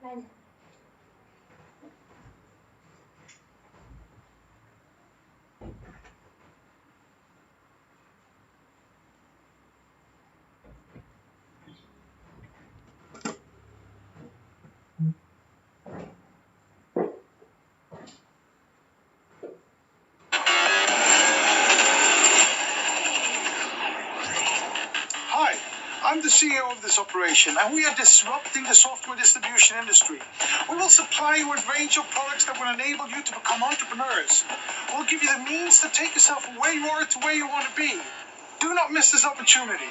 Hi, I'm the CEO of this operation, and we are disrupting the software distribution industry. We will supply you with a range of products that will enable you to become entrepreneurs. We'll give you the means to take yourself from where you are to where you want to be. Do not miss this opportunity.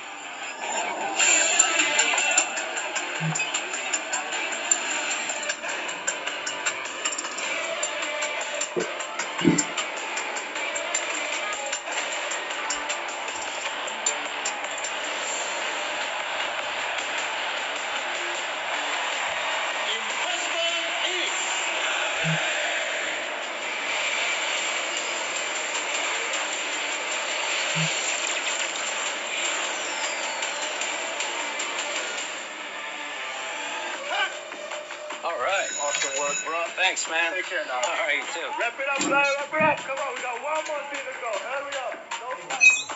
All right. Awesome work, bro. Thanks, man. Take care now. All right, you too. Wrap it up, Larry. Wrap it up. Come on, we got one more thing to go. Hurry up. No fight.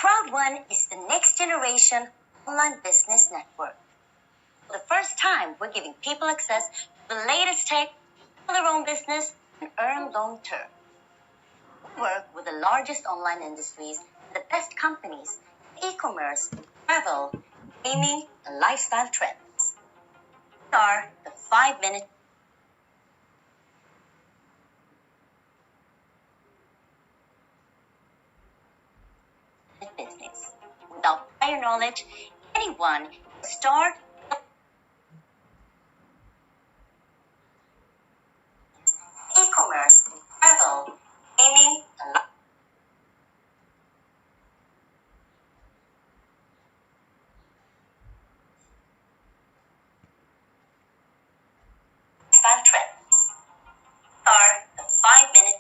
Crowd1 is the next generation online business network. For the first time, we're giving people access to the latest tech for their own business and earn long term. We work with the largest online industries and the best companies in e-commerce, travel, gaming, and lifestyle trends. We are the 5-minute business. Without prior knowledge, anyone can start e-commerce, travel, gaming, and lifestyle trends. We are the 5-minute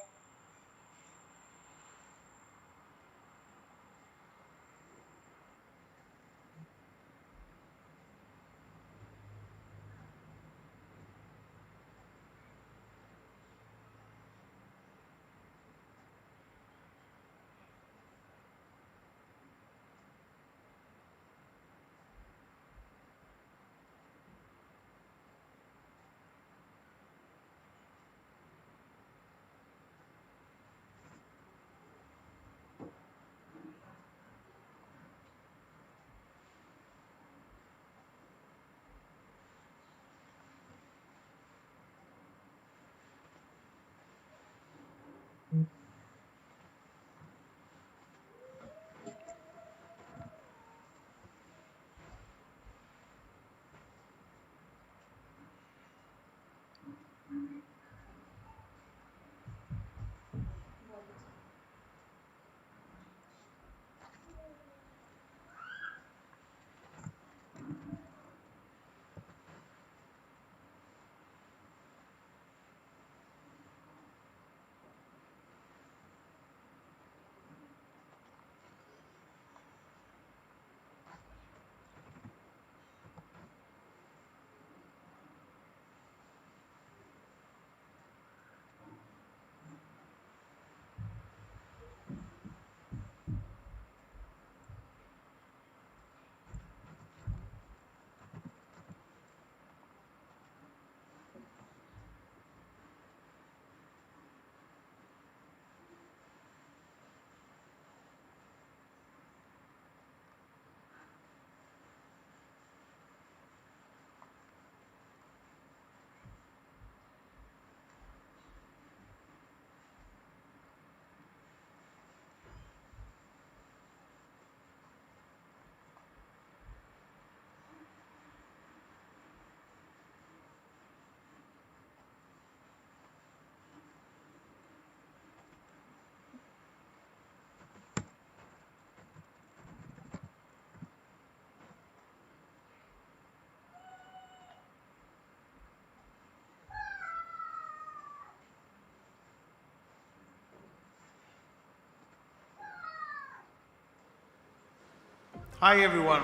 Hi everyone.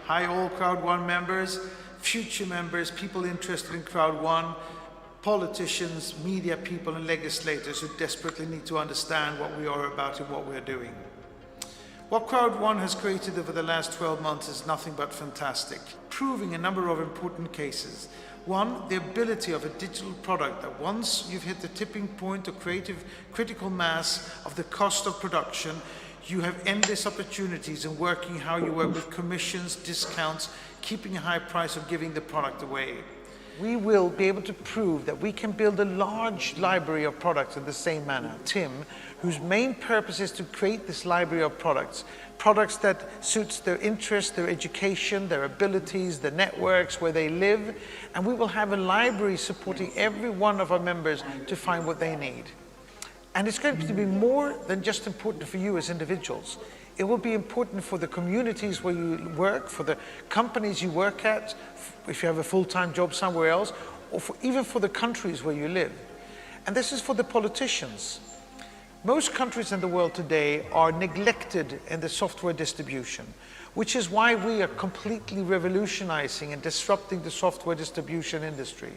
Hi all Crowd1 members, future members, people interested in Crowd1, politicians, media people and legislators who desperately need to understand what we are about and what we are doing. What Crowd1 has created over the last 12 months is nothing but fantastic, proving a number of important cases. One, the ability of a digital product that once you've hit the tipping point of critical mass of the cost of production, you have endless opportunities in working how you work with commissions, discounts, keeping a high price of giving the product away. We will be able to prove that we can build a large library of products in the same manner. Tim, whose main purpose is to create this library of products that suits their interests, their education, their abilities, the networks where they live, and we will have a library supporting every one of our members to find what they need. And it's going to be more than just important for you as individuals. It will be important for the communities where you work, for the companies you work at, if you have a full-time job somewhere else, or even for the countries where you live. And this is for the politicians. Most countries in the world today are neglected in the software distribution, which is why we are completely revolutionizing and disrupting the software distribution industry.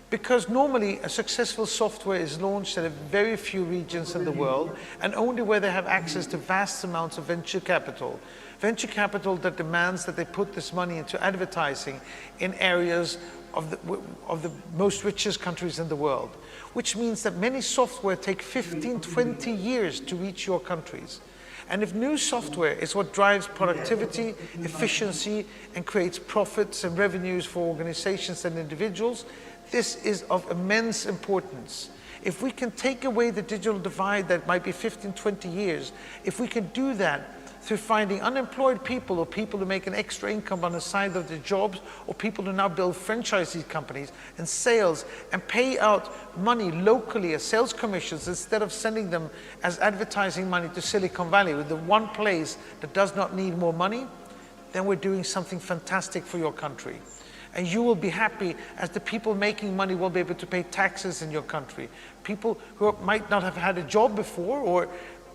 Because normally a successful software is launched at a very few regions in the world and only where they have access to vast amounts of venture capital. Venture capital that demands that they put this money into advertising in areas of the most richest countries in the world. Which means that many software take 15, 20 years to reach your countries. And if new software is what drives productivity, efficiency, and creates profits and revenues for organizations and individuals, this is of immense importance. If we can take away the digital divide that might be 15, 20 years, if we can do that through finding unemployed people or people who make an extra income on the side of their jobs, or people who now build franchisee companies and sales and pay out money locally as sales commissions instead of sending them as advertising money to Silicon Valley, with the one place that does not need more money, then we're doing something fantastic for your country. And you will be happy as the people making money will be able to pay taxes in your country. People who might not have had a job before, or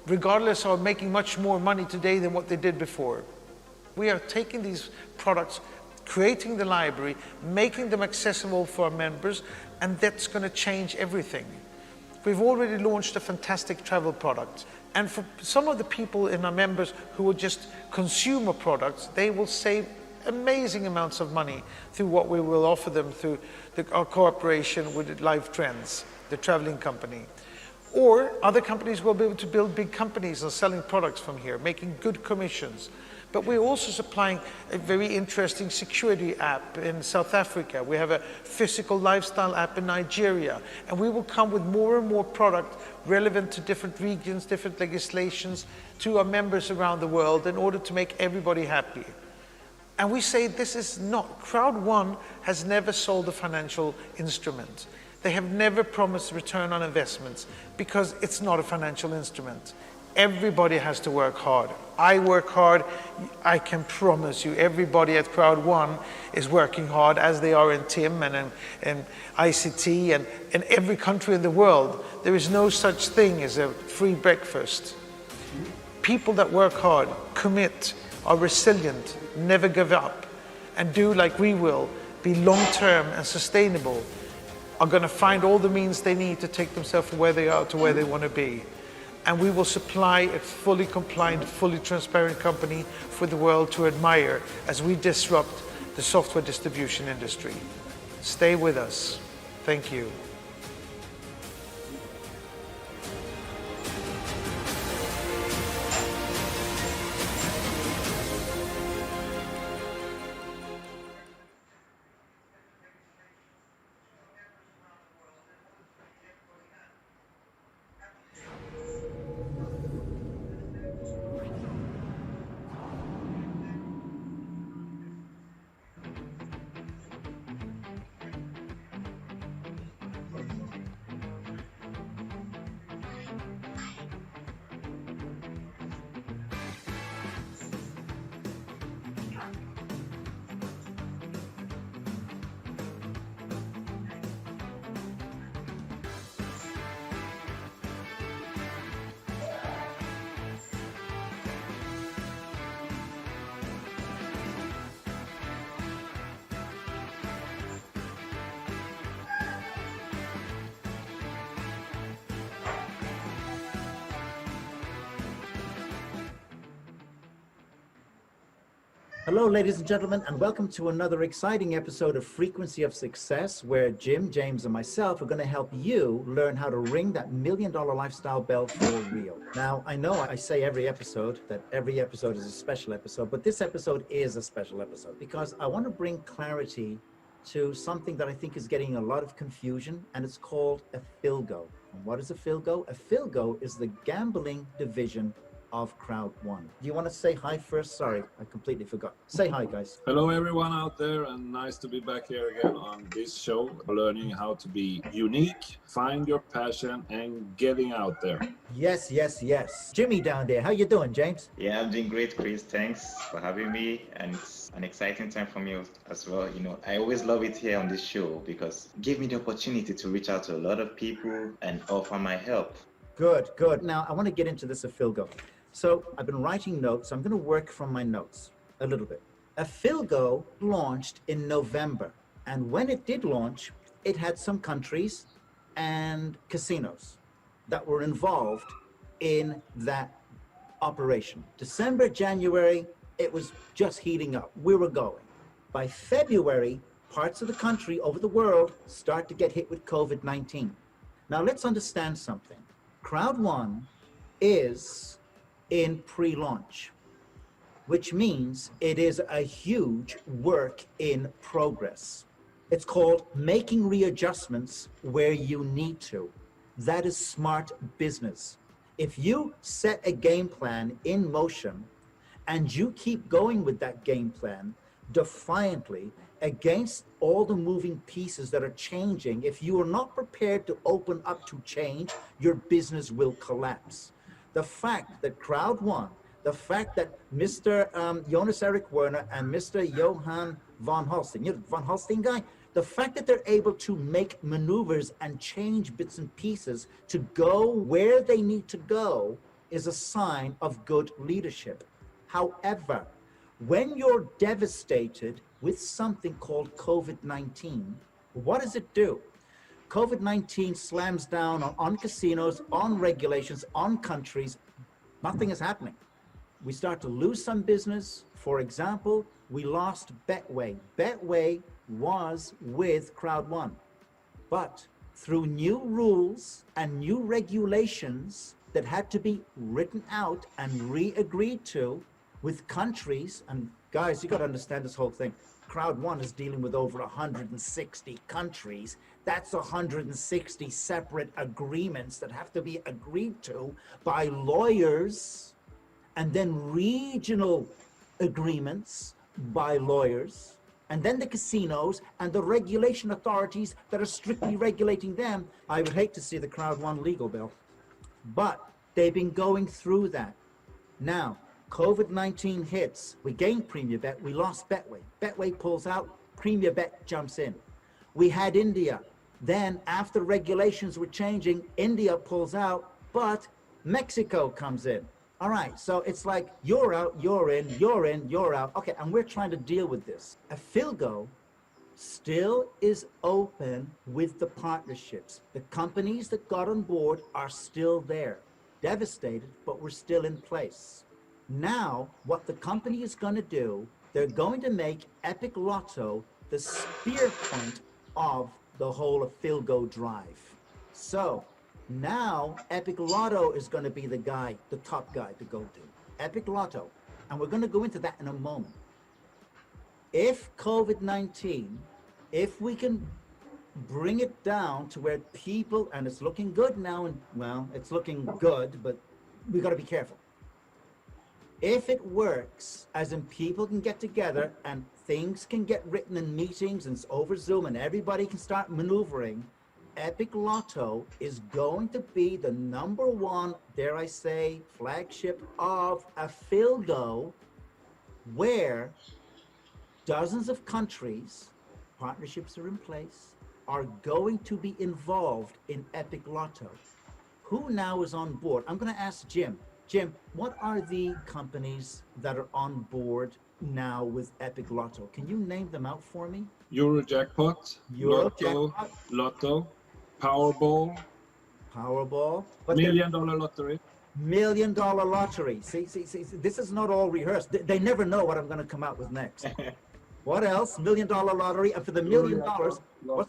regardless are making much more money today than what they did before. We are taking these products, creating the library, making them accessible for our members, and that's going to change everything. We've already launched a fantastic travel product. And for some of the people in our members who will just consume our products, they will save amazing amounts of money through what we will offer them through our cooperation with Live Trends, the traveling company. Or other companies will be able to build big companies and selling products from here, making good commissions. But we're also supplying a very interesting security app in South Africa. We have a physical lifestyle app in Nigeria. And we will come with more and more product relevant to different regions, different legislations, to our members around the world in order to make everybody happy. And we say this is not, Crowd1 has never sold a financial instrument. They have never promised return on investments because it's not a financial instrument. Everybody has to work hard. I work hard. I can promise you everybody at Crowd1 is working hard, as they are in TIM and in ICT and in every country in the world. There is no such thing as a free breakfast. People that work hard, commit, are resilient, never give up, and do like we will, be long-term and sustainable, are going to find all the means they need to take themselves from where they are to where they want to be. And we will supply a fully compliant, fully transparent company for the world to admire as we disrupt the software distribution industry. Stay with us. Thank you. Hello, ladies and gentlemen, and welcome to another exciting episode of Frequency of Success, where Jim, James, and myself are going to help you learn how to ring that $1 million lifestyle bell for real. Now, I know I say every episode that every episode is a special episode, but this episode is a special episode because I want to bring clarity to something that I think is getting a lot of confusion, and it's called a Philgo. And what is a Philgo? A Philgo is the gambling division of Crowd One. Do you want to say hi first? Sorry, I completely forgot. Say hi, guys. Hello, everyone out there, and nice to be back here again on this show, learning how to be unique, find your passion, and getting out there. Yes, yes, yes. Jimmy down there, how you doing, James? Yeah, I'm doing great, Chris. Thanks for having me, and it's an exciting time for me as well. You know, I always love it here on this show because it gave me the opportunity to reach out to a lot of people and offer my help. Good, good. Now, I want to get into this a Philgo. So I've been writing notes. I'm going to work from my notes a little bit. A Philgo launched in November. And when it did launch, it had some countries and casinos that were involved in that operation. December, January, it was just heating up. We were going. By February, parts of the country over the world start to get hit with COVID-19. Now let's understand something. Crowd One is in pre-launch, which means it is a huge work in progress. It's called making readjustments where you need to. That is smart business. If you set a game plan in motion and you keep going with that game plan defiantly against all the moving pieces that are changing, if you are not prepared to open up to change, your business will collapse. The fact that Crowd One, the fact that Mr. Jonas Erik Werner and Mr. Johan von Holstein, you know, von Holstein guy, the fact that they're able to make maneuvers and change bits and pieces to go where they need to go is a sign of good leadership. However, when you're devastated with something called COVID-19, what does it do? COVID-19 slams down on casinos, on regulations, on countries. Nothing is happening. We start to lose some business. For example, we lost Betway. Betway was with Crowd One. But through new rules and new regulations that had to be written out and re-agreed to with countries, and guys, you got to understand this whole thing. Crowd One is dealing with over 160 countries. That's 160 separate agreements that have to be agreed to by lawyers, and then regional agreements by lawyers, and then the casinos and the regulation authorities that are strictly regulating them. I would hate to see the Crowd One legal bill, but they've been going through that. Now, COVID-19 hits, we gained Premier Bet, we lost Betway. Betway pulls out, Premier Bet jumps in. We had India. Then after regulations were changing, India pulls out, but Mexico comes in. All right, so it's like you're out, you're in, you're in, you're out. Okay, and we're trying to deal with this. A Philgo still is open with the partnerships. The companies that got on board are still there. Devastated, but we're still in place. Now, what the company is going to do, they're going to make Epic Lotto the spear point of the whole Philgo drive. So now Epic Lotto is going to be the guy, the top guy to go to. Epic Lotto. And we're going to go into that in a moment. If COVID-19, if we can bring it down to where people, and it's looking good now, and well, it's looking good, but we got to be careful. If it works, as in people can get together and things can get written in meetings and it's over Zoom and everybody can start maneuvering, Epic Lotto is going to be the #1, dare I say, flagship of a Philgo, where dozens of countries, partnerships are in place, are going to be involved in Epic Lotto. Who now is on board? I'm going to ask Jim. Jim, what are the companies that are on board now with Epic Lotto? Can you name them out for me? Eurojackpot, Lotto, Powerball, Powerball. $1 Million Lottery. Million dollar lottery. See, this is not all rehearsed. They never know what I'm going to come out with next. What else? $1 million lottery. And for the $1 million, what's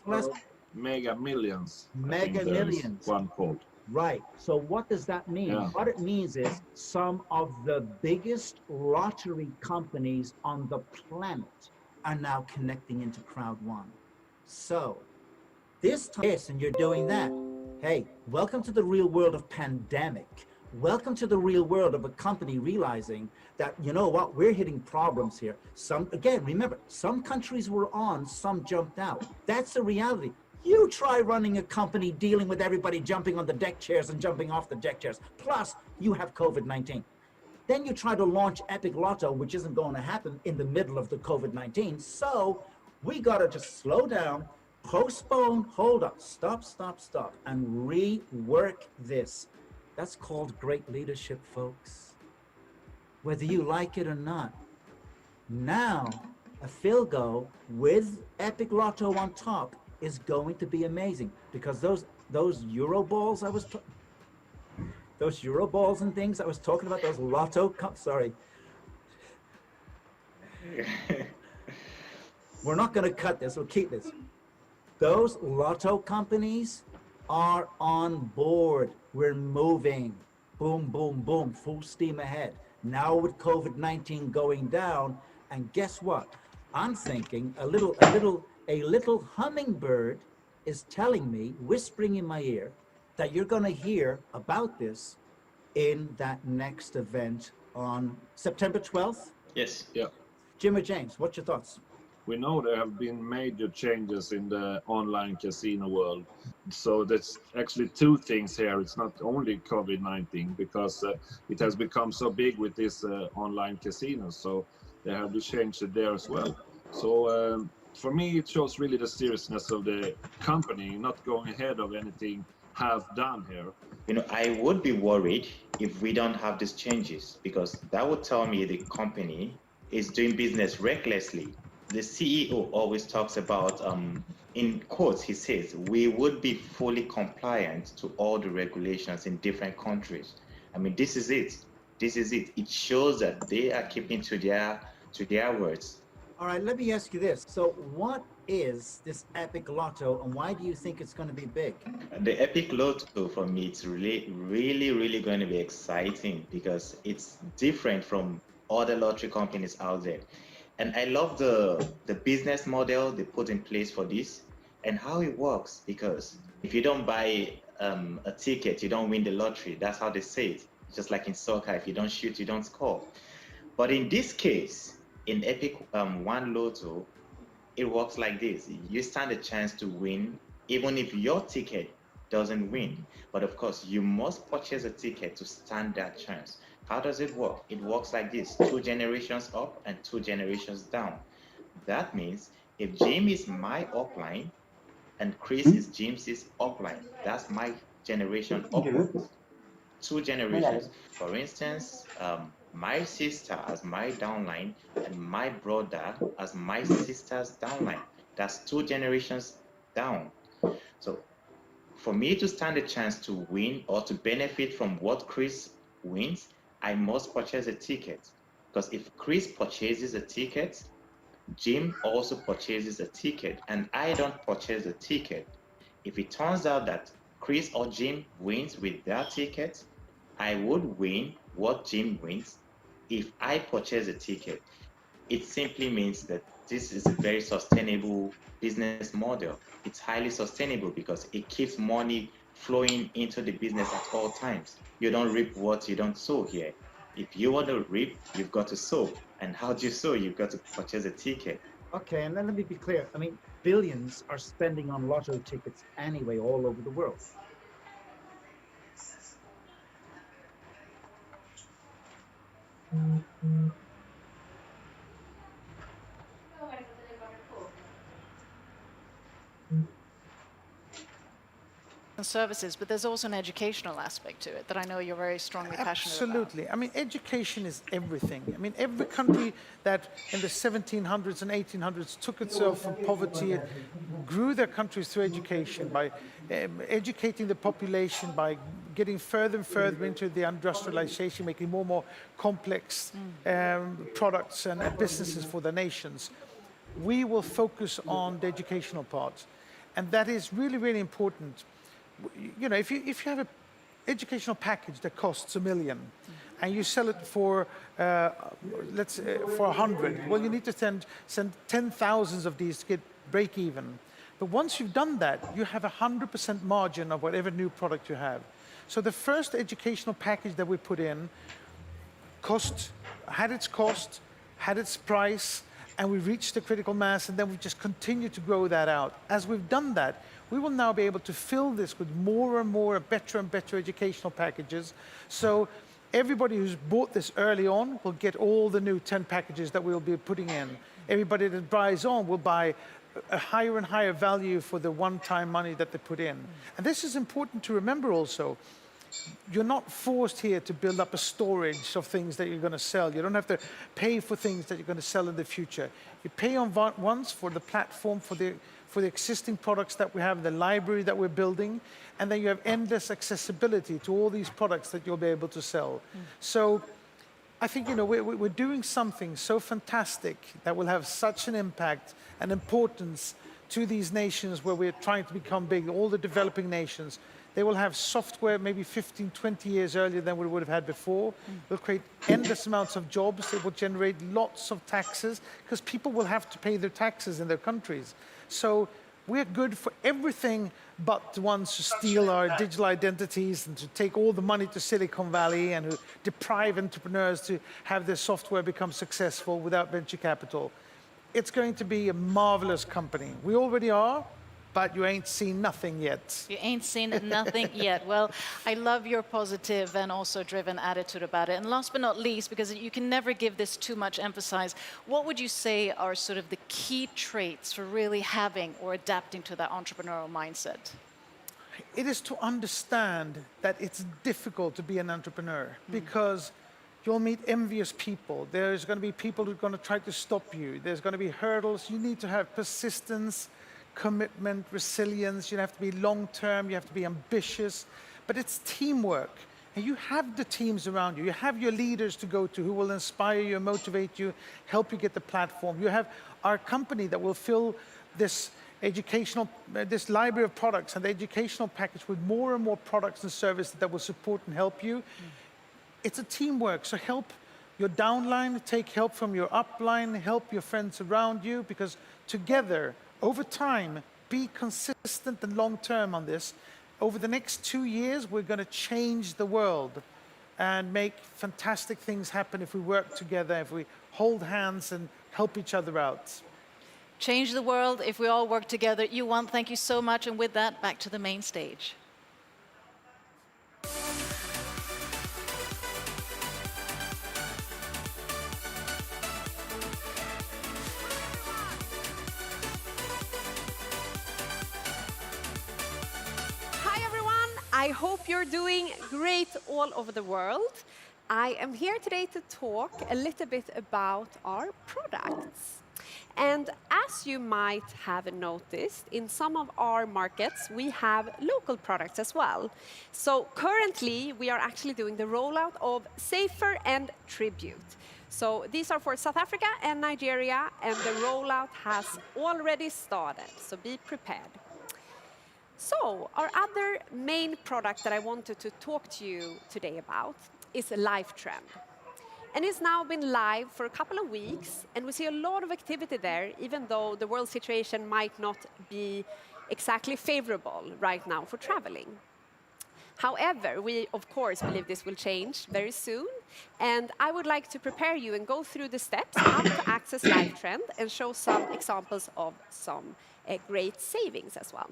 the last? Mega Millions. I Mega think there is Millions. one called. Right. So what does that mean? Yeah. What it means is some of the biggest lottery companies on the planet are now connecting into Crowd One. So this time, and you're doing that. Hey, welcome to the real world of pandemic. Welcome to the real world of a company realizing that, you know what, we're hitting problems here. Again, remember, some countries were on, some jumped out. That's the reality. You try running a company dealing with everybody jumping on the deck chairs and jumping off the deck chairs. Plus, you have COVID-19. Then you try to launch Epic Lotto, which isn't going to happen in the middle of the COVID-19. So we got to just slow down, postpone, hold up, stop, and rework this. That's called great leadership, folks. Whether you like it or not. Now, a Philgo with Epic Lotto on top is going to be amazing, because those Euro balls those Euro balls and things I was talking about, those Lotto cups, sorry. We're not going to cut this, we'll keep this. Those Lotto companies are on board. We're moving. Boom, boom, boom, full steam ahead. Now with COVID-19 going down, and guess what? I'm thinking a little hummingbird is telling me, whispering in my ear, that you're going to hear about this in that next event on September 12th. Yes. Yeah. Jim or James, what's your thoughts? We know there have been major changes in the online casino world. So there's actually two things here. It's not only COVID-19, because it has become so big with this online casinos. So they have to change it there as well. So for me, it shows really the seriousness of the company, not going ahead of anything have done here. You know, I would be worried if we don't have these changes, because that would tell me the company is doing business recklessly. The CEO always talks about, in quotes, he says, we would be fully compliant to all the regulations in different countries. I mean, this is it. This is it. It shows that they are keeping to their words. All right, let me ask you this. So what is this Epic Lotto, and why do you think it's going to be big? The Epic Lotto, for me, it's really going to be exciting, because it's different from other lottery companies out there. And I love the business model they put in place for this and how it works, because if you don't buy a ticket, you don't win the lottery. That's how they say it. Just like in soccer, if you don't shoot, you don't score. But in this case, in Epic One Lotto, it works like this. You stand a chance to win, even if your ticket doesn't win. But of course, you must purchase a ticket to stand that chance. How does it work? It works like this: 2 generations up and 2 generations down. That means if Jim is my upline and Chris is James's upline, that's my generation upwards. 2 generations. For instance, my sister as my downline and my brother as my sister's downline. That's 2 generations down. So for me to stand a chance to win or to benefit from what Chris wins, I must purchase a ticket. Because if Chris purchases a ticket, Jim also purchases a ticket, and I don't purchase a ticket. If it turns out that Chris or Jim wins with their ticket, I would win what Jim wins if I purchase a ticket. It simply means that this is a very sustainable business model. It's highly sustainable because it keeps money flowing into the business at all times. You don't reap what you don't sow here. If you want to reap, you've got to sow. And how do you sow? You've got to purchase a ticket. Okay, and then let me be clear. I mean, billions are spending on lotto tickets anyway all over the world. Services, but there's also an educational aspect to it that I know you're very strongly passionate about. Absolutely. I mean, education is everything. I mean, every country that in the 1700s and 1800s took itself from poverty and grew their countries through education, by educating the population, by getting further and further into the industrialization, making more and more complex products and businesses for the nations. We will focus on the educational part. And that is really, really important. You know, if you have an educational package that costs $1 million, and you sell it for, let's say, for 100, well, you need to send 10,000 of these to get break even. But once you've done that, you have 100% margin of whatever new product you have. So the first educational package that we put in had its cost, had its price, and we reached the critical mass, and then we just continue to grow that out. As we've done that, we will now be able to fill this with more and more better and better educational packages. So everybody who's bought this early on will get all the new 10 packages that we'll be putting in. Everybody that buys on will buy a higher and higher value for the one-time money that they put in. And this is important to remember also. You're not forced here to build up a storage of things that you're going to sell. You don't have to pay for things that you're going to sell in the future. You pay on once for the platform, for the existing products that we have, the library that we're building, and then you have endless accessibility to all these products that you'll be able to sell. So I think, you know, we're doing something so fantastic that will have such an impact and importance to these nations where we're trying to become big, all the developing nations. They will have software maybe 15, 20 years earlier than we would have had before. We'll create endless amounts of jobs. It will generate lots of taxes because people will have to pay their taxes in their countries. So we're good for everything but the ones who steal our digital identities and to take all the money to Silicon Valley and who deprive entrepreneurs to have their software become successful without venture capital. It's going to be a marvelous company. We already are, but you ain't seen nothing yet. You ain't seen nothing yet. Well, I love your positive and also driven attitude about it. And last but not least, because you can never give this too much emphasis, what would you say are sort of the key traits for really having or adapting to that entrepreneurial mindset? It is to understand that it's difficult to be an entrepreneur because you'll meet envious people. There's going to be people who are going to try to stop you. There's going to be hurdles. You need to have persistence, commitment, resilience. You have to be long-term, you have to be ambitious, but it's teamwork. And you have the teams around you. You have your leaders to go to who will inspire you, motivate you, help you get the platform. You have our company that will fill this this library of products and the educational package with more and more products and services that will support and help you. It's a teamwork, so help your downline, take help from your upline, help your friends around you, because together, over time, be consistent and long-term on this. Over the next 2 years, we're going to change the world and make fantastic things happen if we work together, if we hold hands and help each other out. Change the world if we all work together. Johan, thank you so much. And with that, back to the main stage. I hope you're doing great all over the world. I am here today to talk a little bit about our products. And as you might have noticed, in some of our markets, we have local products as well. So currently, we are actually doing the rollout of Safer and Tribute. So these are for South Africa and Nigeria, and the rollout has already started, so be prepared. So, our other main product that I wanted to talk to you today about is LifeTrend. And it's now been live for a couple of weeks, and we see a lot of activity there, even though the world situation might not be exactly favorable right now for traveling. However, we, of course, believe this will change very soon, and I would like to prepare you and go through the steps how to access LifeTrend and show some examples of some great savings as well.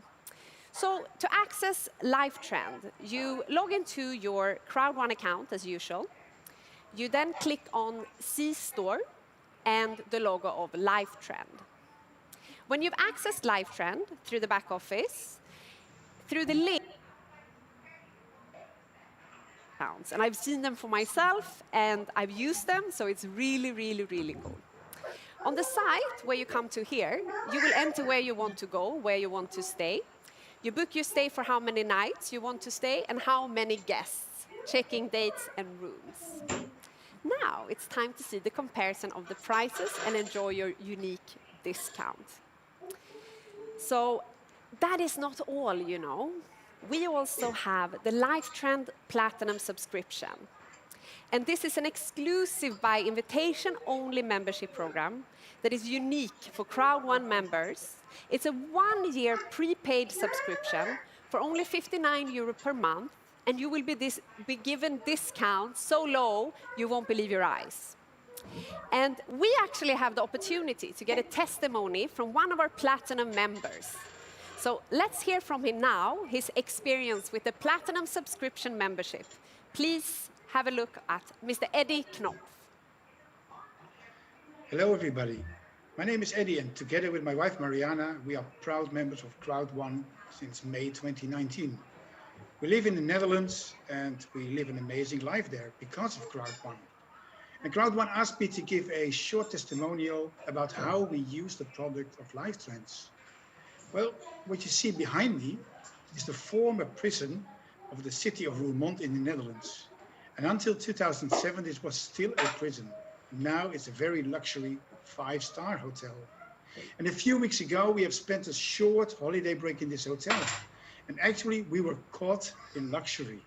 So to access LifeTrend, you log into your Crowd1 account as usual. You then click on C-Store and the logo of LifeTrend. When you've accessed LifeTrend through the back office, through the link, and I've seen them for myself and I've used them, so it's really, really, really cool. On the site where you come to here, you will enter where you want to go, where you want to stay. You book your stay for how many nights you want to stay and how many guests, checking dates and rooms. Now it's time to see the comparison of the prices and enjoy your unique discount. So that is not all, you know. We also have the LifeTrend Platinum subscription. And this is an exclusive by invitation only membership program that is unique for Crowd1 members. It's a 1-year prepaid subscription for only €59 per month, and you will be given discounts so low you won't believe your eyes. And we actually have the opportunity to get a testimony from one of our Platinum members. So let's hear from him now, his experience with the Platinum subscription membership. Please have a look at Mr. Eddie Knopf. Hello, everybody. My name is Eddie, and together with my wife, Mariana, we are proud members of Crowd1 since May 2019. We live in the Netherlands, and we live an amazing life there because of Crowd1. And Crowd1 asked me to give a short testimonial about how we use the product of LifeTrends. Well, what you see behind me is the former prison of the city of Roermond in the Netherlands. And until 2007, this was still a prison. Now it's a very luxury 5-star hotel. And a few weeks ago, we have spent a short holiday break in this hotel. And actually, we were caught in luxury.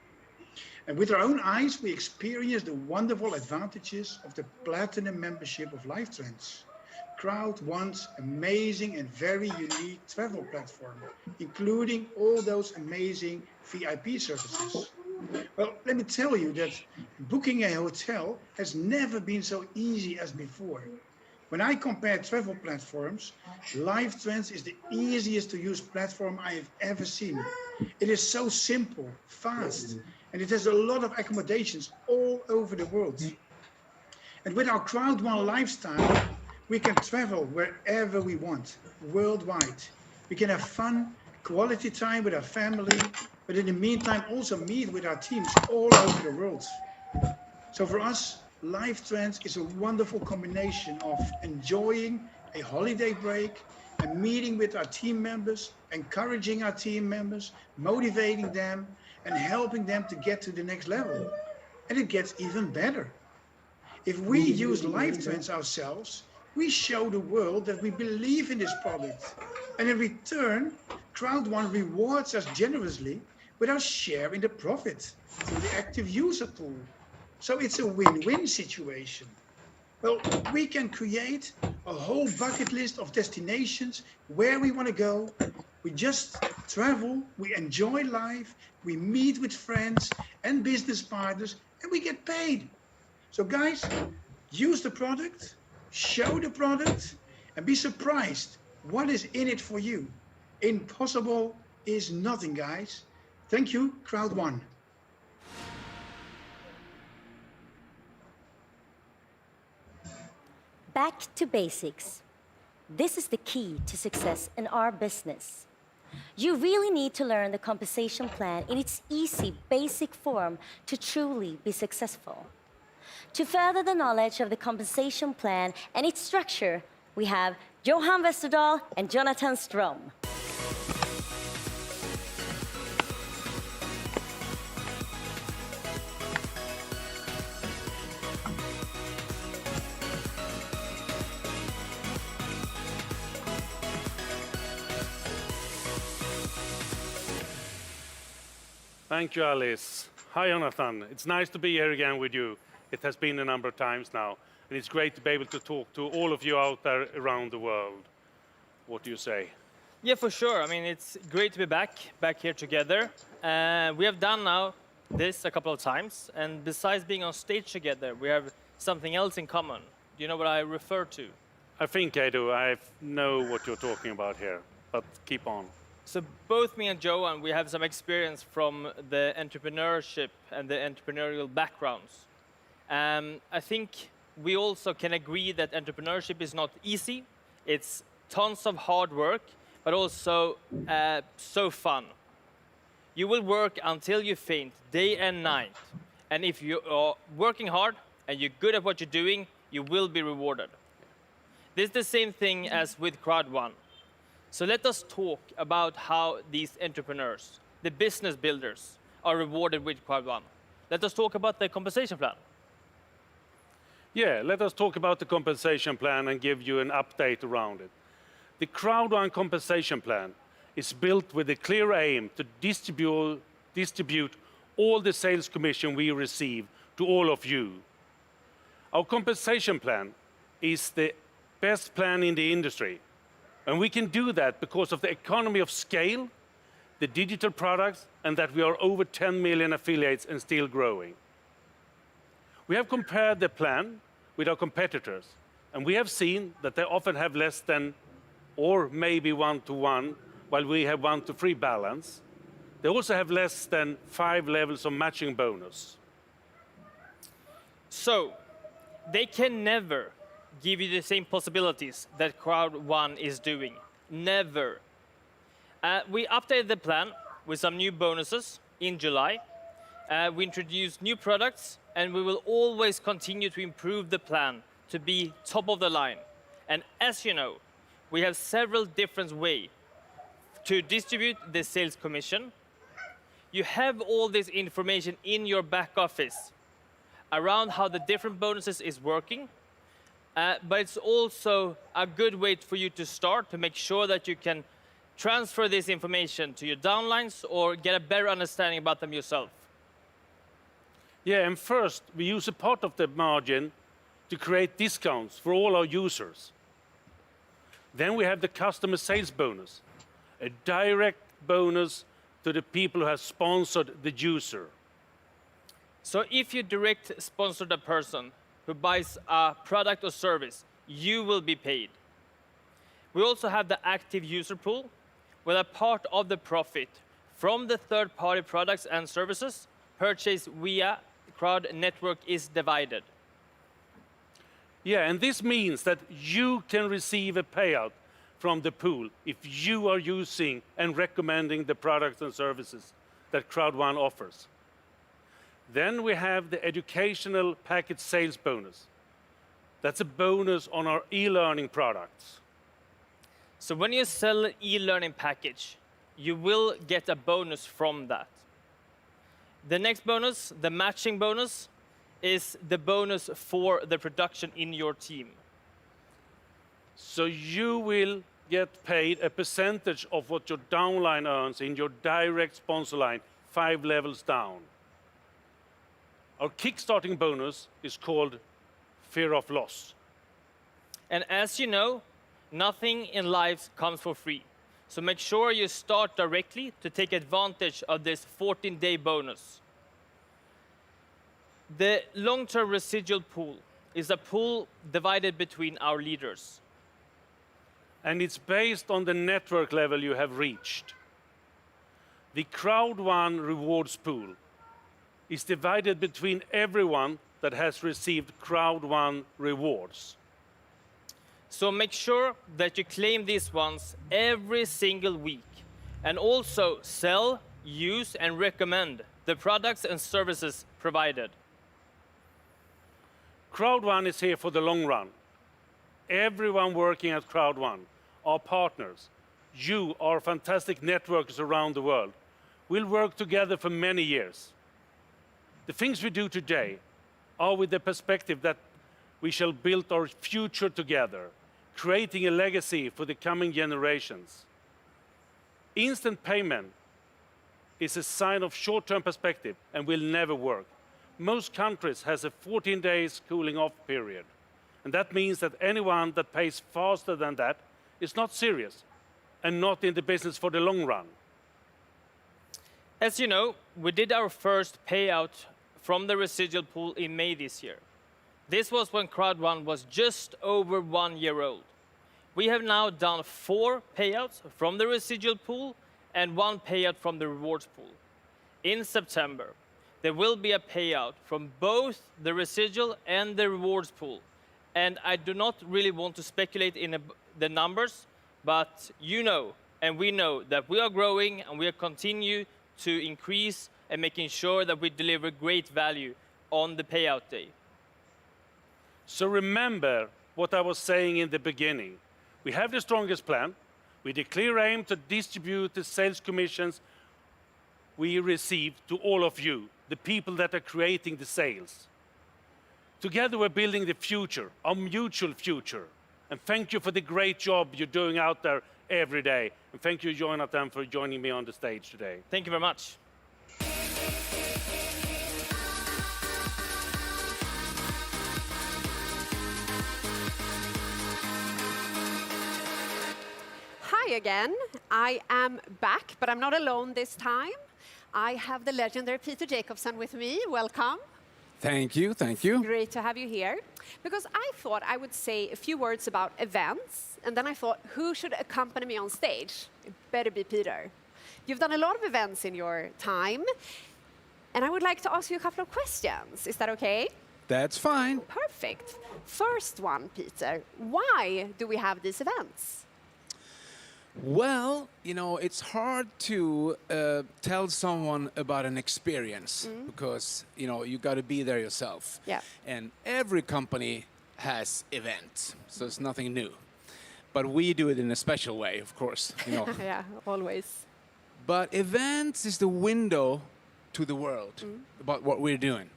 And with our own eyes, we experienced the wonderful advantages of the Platinum membership of LifeTrends. Crowd1's amazing and very unique travel platform, including all those amazing VIP services. Well, let me tell you that booking a hotel has never been so easy as before. When I compare travel platforms, LifeTrends is the easiest to use platform I have ever seen. It is so simple, fast, and it has a lot of accommodations all over the world. And with our Crowd1 lifestyle, we can travel wherever we want, worldwide. We can have fun, quality time with our family, but in the meantime also meet with our teams all over the world. So for us, LifeTrends is a wonderful combination of enjoying a holiday break and meeting with our team members, encouraging our team members, motivating them, and helping them to get to the next level. And it gets even better. If we use LifeTrends ourselves, we show the world that we believe in this product. And in return, Crowd1 rewards us generously with our share in the profit through the active user pool. So it's a win-win situation. Well, we can create a whole bucket list of destinations where we want to go. We just travel, we enjoy life, we meet with friends and business partners, and we get paid. So guys, use the product, show the product, and be surprised what is in it for you. Impossible is nothing, guys. Thank you, Crowd1. Back to basics. This is the key to success in our business. You really need to learn the compensation plan in its easy, basic form to truly be successful. To further the knowledge of the compensation plan and its structure, we have Johan Westerdahl and Jonathan Strom. Thank you, Alice. Hi, Jonathan. It's nice to be here again with you. It has been a number of times now, and it's great to be able to talk to all of you out there around the world. What do you say? Yeah, for sure. I mean, it's great to be back here together. We have done now this a couple of times, and besides being on stage together, we have something else in common. Do you know what I refer to? I think I do. I know what you're talking about here, but keep on. So both me and Johan, we have some experience from the entrepreneurship and the entrepreneurial backgrounds. I think we also can agree that entrepreneurship is not easy. It's tons of hard work, but also so fun. You will work until you faint, day and night. And if you are working hard and you're good at what you're doing, you will be rewarded. This is the same thing as with Crowd1. So let us talk about how these entrepreneurs, the business builders, are rewarded with Crowd1. Let us talk about the compensation plan. Yeah, let us talk about the compensation plan and give you an update around it. The Crowd1 compensation plan is built with a clear aim to distribute all the sales commission we receive to all of you. Our compensation plan is the best plan in the industry. And we can do that because of the economy of scale, the digital products, and that we are over 10 million affiliates and still growing. We have compared the plan with our competitors, and we have seen that they often have less than, or maybe 1-to-1, while we have 1-to-3 balance. They also have less than 5 levels of matching bonus. So, they can never give you the same possibilities that Crowd1 is doing. Never. We updated the plan with some new bonuses in July. We introduced new products, and we will always continue to improve the plan to be top of the line. And as you know, we have several different ways to distribute the sales commission. You have all this information in your back office around how the different bonuses is working. But it's also a good way for you to start to make sure that you can transfer this information to your downlines or get a better understanding about them yourself. Yeah, and first, we use a part of the margin to create discounts for all our users. Then we have the customer sales bonus, a direct bonus to the people who have sponsored the user. So if you direct sponsor a person who buys a product or service, you will be paid. We also have the active user pool, where a part of the profit from the third-party products and services purchased via Crowd Network is divided. Yeah, and this means that you can receive a payout from the pool if you are using and recommending the products and services that Crowd1 offers. Then we have the educational package sales bonus. That's a bonus on our e-learning products. So when you sell an e-learning package, you will get a bonus from that. The next bonus, the matching bonus, is the bonus for the production in your team. So you will get paid a percentage of what your downline earns in your direct sponsor line, 5 levels down. Our kickstarting bonus is called Fear of Loss. And as you know, nothing in life comes for free. So make sure you start directly to take advantage of this 14-day bonus. The long-term residual pool is a pool divided between our leaders. And it's based on the network level you have reached. The Crowd1 rewards pool is divided between everyone that has received Crowd1 rewards. So make sure that you claim these ones every single week, and also sell, use, and recommend the products and services provided. Crowd1 is here for the long run. Everyone working at Crowd1, our partners, you, our fantastic networkers around the world, will work together for many years. The things we do today are with the perspective that we shall build our future together, creating a legacy for the coming generations. Instant payment is a sign of short-term perspective and will never work. Most countries has a 14 days cooling off period. And that means that anyone that pays faster than that is not serious and not in the business for the long run. As you know, we did our first payout from the residual pool in May this year. This was when Crowd1 was just over 1 year old. We have now done 4 payouts from the residual pool and 1 payout from the rewards pool. In September, there will be a payout from both the residual and the rewards pool. And I do not really want to speculate in the numbers, but you know, and we know that we are growing and we are continue to increase and making sure that we deliver great value on the payout day. So remember what I was saying in the beginning. We have the strongest plan, with a clear aim to distribute the sales commissions we receive to all of you, the people that are creating the sales. Together we're building the future, our mutual future. And thank you for the great job you're doing out there every day. And thank you, Jonathan, for joining me on the stage today. Thank you very much. Hi again. I am back, but I'm not alone this time. I have the legendary Peter Jacobson with me. Welcome. Thank you, thank you. Great to have you here. Because I thought I would say a few words about events, and then I thought, who should accompany me on stage? It better be Peter. You've done a lot of events in your time, and I would like to ask you a couple of questions. Is that okay? That's fine. Perfect. First one, Peter. Why do we have these events? Well, you know, it's hard to tell someone about an experience because, you know, you got to be there yourself. Yeah. And every company has events, so it's nothing new. But we do it in a special way, of course, you know. Yeah, always. But events is the window to the world about what we're doing.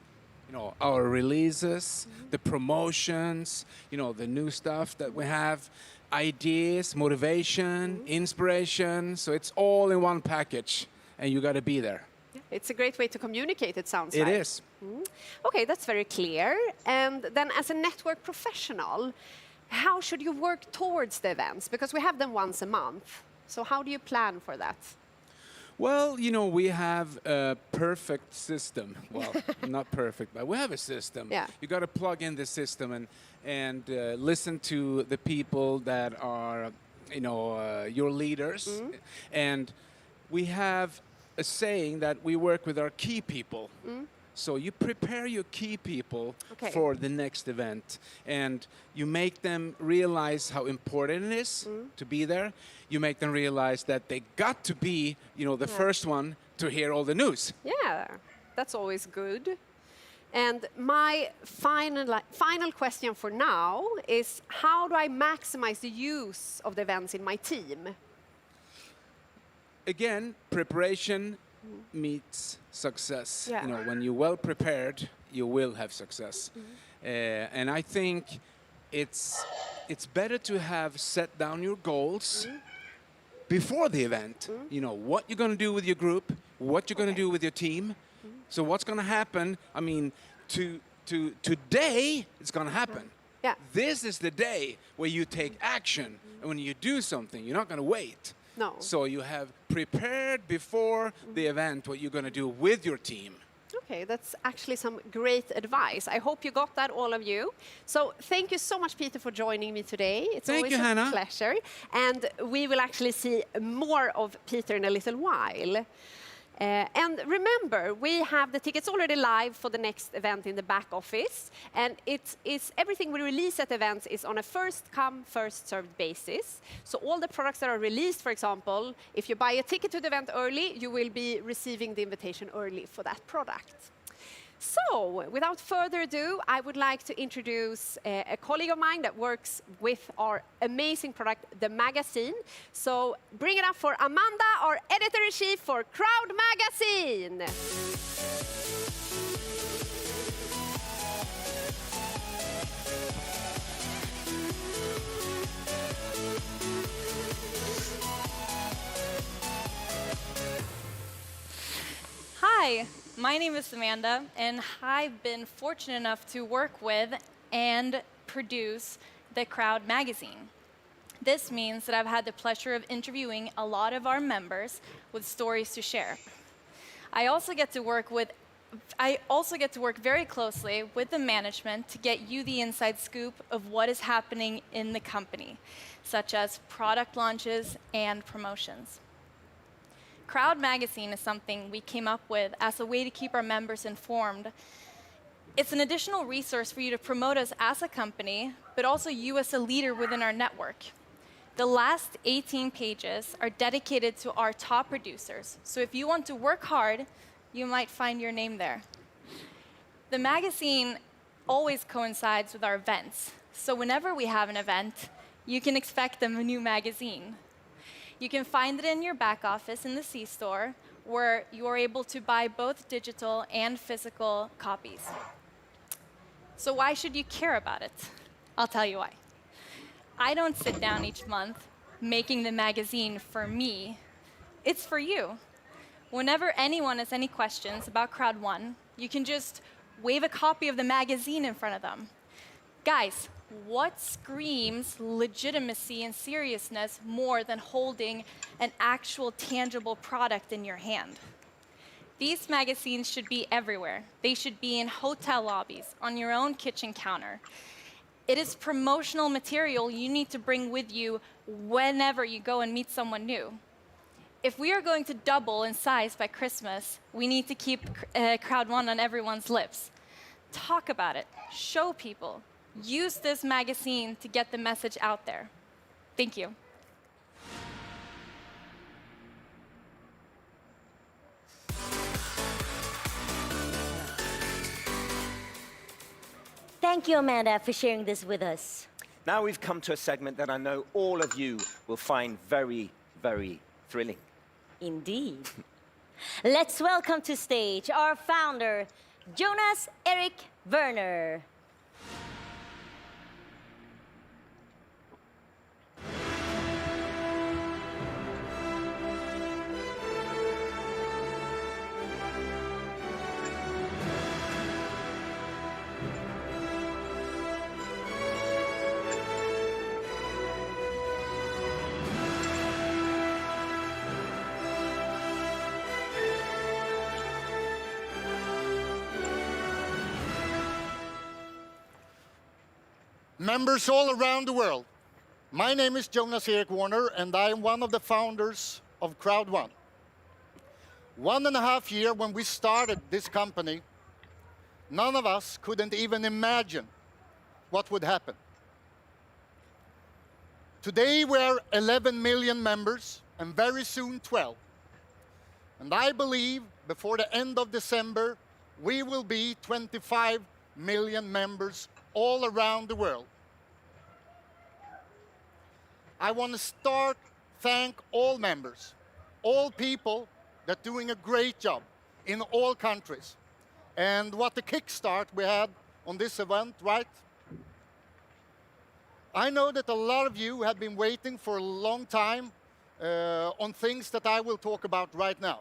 You know, our releases, the promotions, you know, the new stuff that we have, ideas, motivation, inspiration. So it's all in one package, and you got to be there. It's a great way to communicate, it sounds It like. is. Okay, that's very clear. And then as a network professional, how should you work towards the events? Because we have them once a month. So how do you plan for that? Well, you know, we have a perfect system. Well, not perfect, but we have a system. Yeah. You got to plug in the system and listen to the people that are, you know, your leaders. And we have a saying that we work with our key people. So you prepare your key people for the next event, and you make them realize how important it is to be there. You make them realize that they got to be, you know, the first one to hear all the news. Yeah, that's always good. And my final question for now is, how do I maximize the use of the events in my team? Again, preparation meets success. Yeah. You know, when you're well prepared, you will have success. And I think it's better to have set down your goals before the event. You know, what you're going to do with your group, what you're going to do with your team. So what's going to happen? I mean, today it's going to happen. Yeah. This is the day where you take action. And when you do something, you're not going to wait. No. So you have prepared before the event what you're going to do with your team. Okay, that's actually some great advice. I hope you got that, all of you. So thank you so much, Peter, for joining me today. It's Thank always you, a Hannah. pleasure. And we will actually see more of Peter in a little while. And remember, we have the tickets already live for the next event in the back office. And it is everything we release at events is on a first-come, first-served basis. So all the products that are released, for example, if you buy a ticket to the event early, you will be receiving the invitation early for that product. So, without further ado, I would like to introduce a colleague of mine that works with our amazing product, the magazine. So, bring it up for Amanda, our editor-in-chief for Crowd Magazine. Hi, my name is Amanda, and I've been fortunate enough to work with and produce the Crowd magazine. This means that I've had the pleasure of interviewing a lot of our members with stories to share. I also get to work very closely with the management to get you the inside scoop of what is happening in the company, such as product launches and promotions. Crowd magazine is something we came up with as a way to keep our members informed. It's an additional resource for you to promote us as a company, but also you as a leader within our network. The last 18 pages are dedicated to our top producers, so if you want to work hard, you might find your name there. The magazine always coincides with our events, so whenever we have an event, you can expect a new magazine. You can find it in your back office in the C-Store, where you're able to buy both digital and physical copies. So why should you care about it? I'll tell you why. I don't sit down each month making the magazine for me. It's for you. Whenever anyone has any questions about Crowd1, you can just wave a copy of the magazine in front of them. Guys, what screams legitimacy and seriousness more than holding an actual tangible product in your hand? These magazines should be everywhere. They should be in hotel lobbies, on your own kitchen counter. It is promotional material you need to bring with you whenever you go and meet someone new. If we are going to double in size by Christmas, we need to keep Crowd1 on everyone's lips. Talk about it, show people, use this magazine to get the message out there. Thank you. Thank you, Amanda, for sharing this with us. Now we've come to a segment that I know all of you will find very, very thrilling. Indeed. Let's welcome to stage our founder, Jonas Erik Werner. Members all around the world, my name is Jonas Erik Werner, and I am one of the founders of Crowd1. 1.5 years when we started this company, none of us couldn't even imagine what would happen. Today we're 11 million members, and very soon 12. And I believe before the end of December, we will be 25 million members all around the world. I want to thank all members, all people that are doing a great job in all countries. And what the kickstart we had on this event, right? I know that a lot of you have been waiting for a long time on things that I will talk about right now.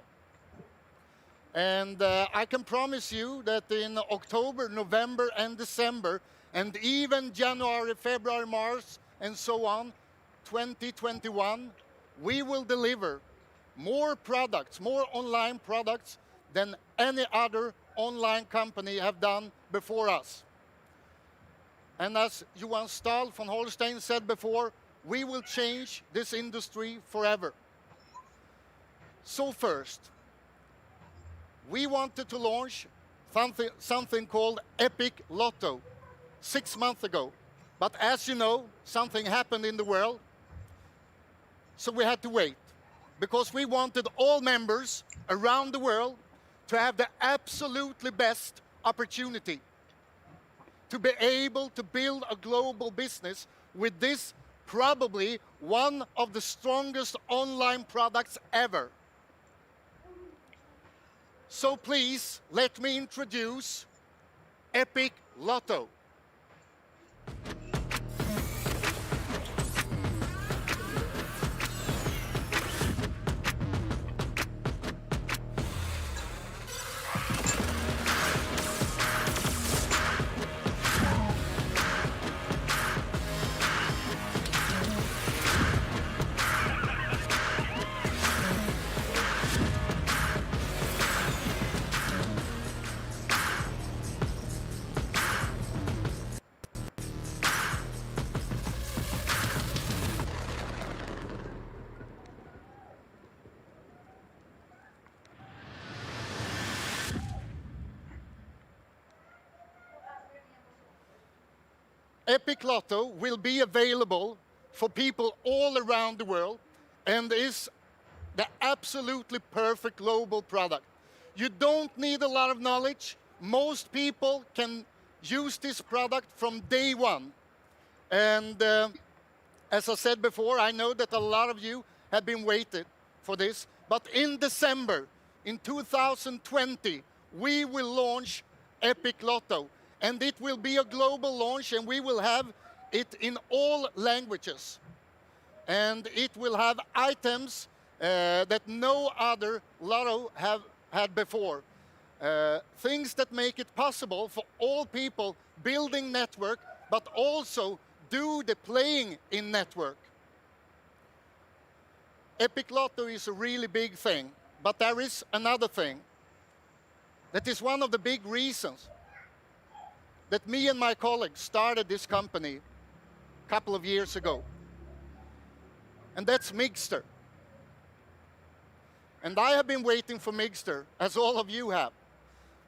And I can promise you that in October, November, and December, and even January, February, March, and so on, 2021, we will deliver more products, more online products than any other online company have done before us. And as Johan Stahl von Holstein said before, we will change this industry forever. So first, we wanted to launch something called Epic Lotto 6 months ago. But as you know, something happened in the world, so we had to wait. Because we wanted all members around the world to have the absolutely best opportunity to be able to build a global business with this, probably one of the strongest online products ever. So please, let me introduce Epic Lotto. Epic Lotto will be available for people all around the world and is the absolutely perfect global product. You don't need a lot of knowledge. Most people can use this product from day one. And as I said before, I know that a lot of you have been waiting for this, but in December, in 2020, we will launch Epic Lotto, and it will be a global launch, and we will have it in all languages. And it will have items that no other lotto have had before. Things that make it possible for all people building network, but also do the playing in network. Epic Lotto is a really big thing, but there is another thing that is one of the big reasons that me and my colleagues started this company a couple of years ago. And that's Migster. And I have been waiting for Migster, as all of you have,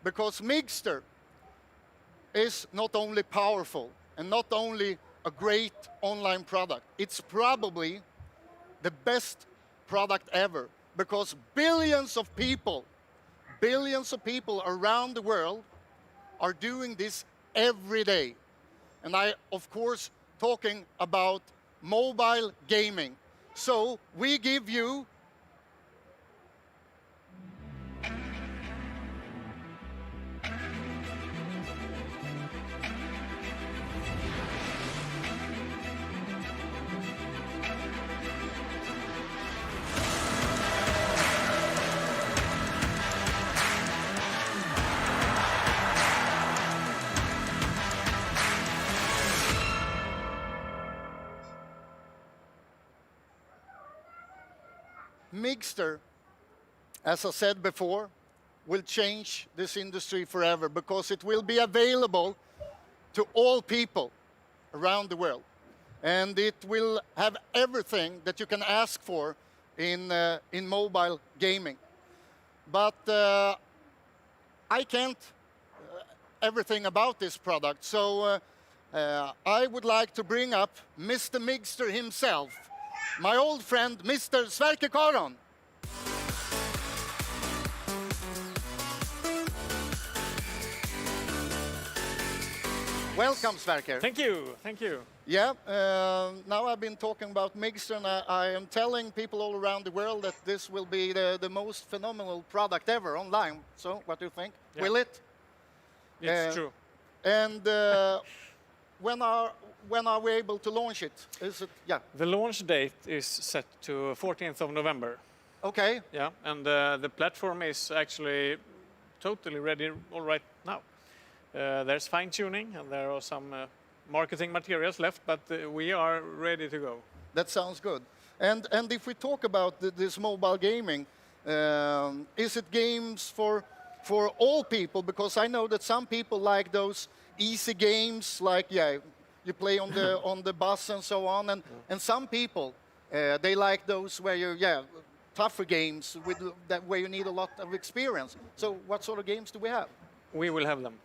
because Migster is not only powerful and not only a great online product, it's probably the best product ever, because billions of people around the world are doing this every day. And I, of course, talking about mobile gaming. So we give you Migster, as I said before, will change this industry forever because it will be available to all people around the world. And it will have everything that you can ask for in mobile gaming. But I can't everything about this product, so I would like to bring up Mr. Migster himself, my old friend, Mr. Sverker Karon. Welcome, Sverker. Thank you, thank you. Yeah, now I've been talking about Migster, and I am telling people all around the world that this will be the most phenomenal product ever online. So, what do you think? Yeah. Will it? It's true. And when are we able to launch it? Is it? Yeah. The launch date is set to 14th of November. Okay. Yeah, and the platform is actually totally ready all right now. There's fine-tuning, and there are some marketing materials left, but we are ready to go. That sounds good. And if we talk about this mobile gaming, is it games for all people? Because I know that some people like those easy games, like you play on the on the bus and so on, and some people they like those where you tougher games with that where you need a lot of experience. So what sort of games do we have? We will have them.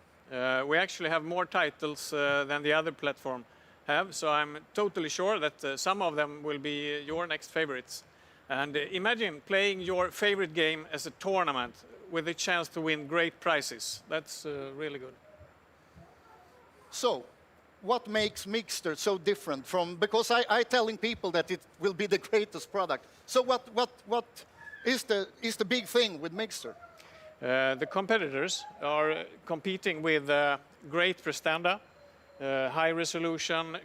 We actually have more titles than the other platform have, so I'm totally sure that some of them will be your next favorites. And imagine playing your favorite game as a tournament with a chance to win great prizes. That's really good. So, what makes Migster so different from, because I telling people that it will be the greatest product. So what is the big thing with Migster? The competitors are competing with great prestanda, high resolution,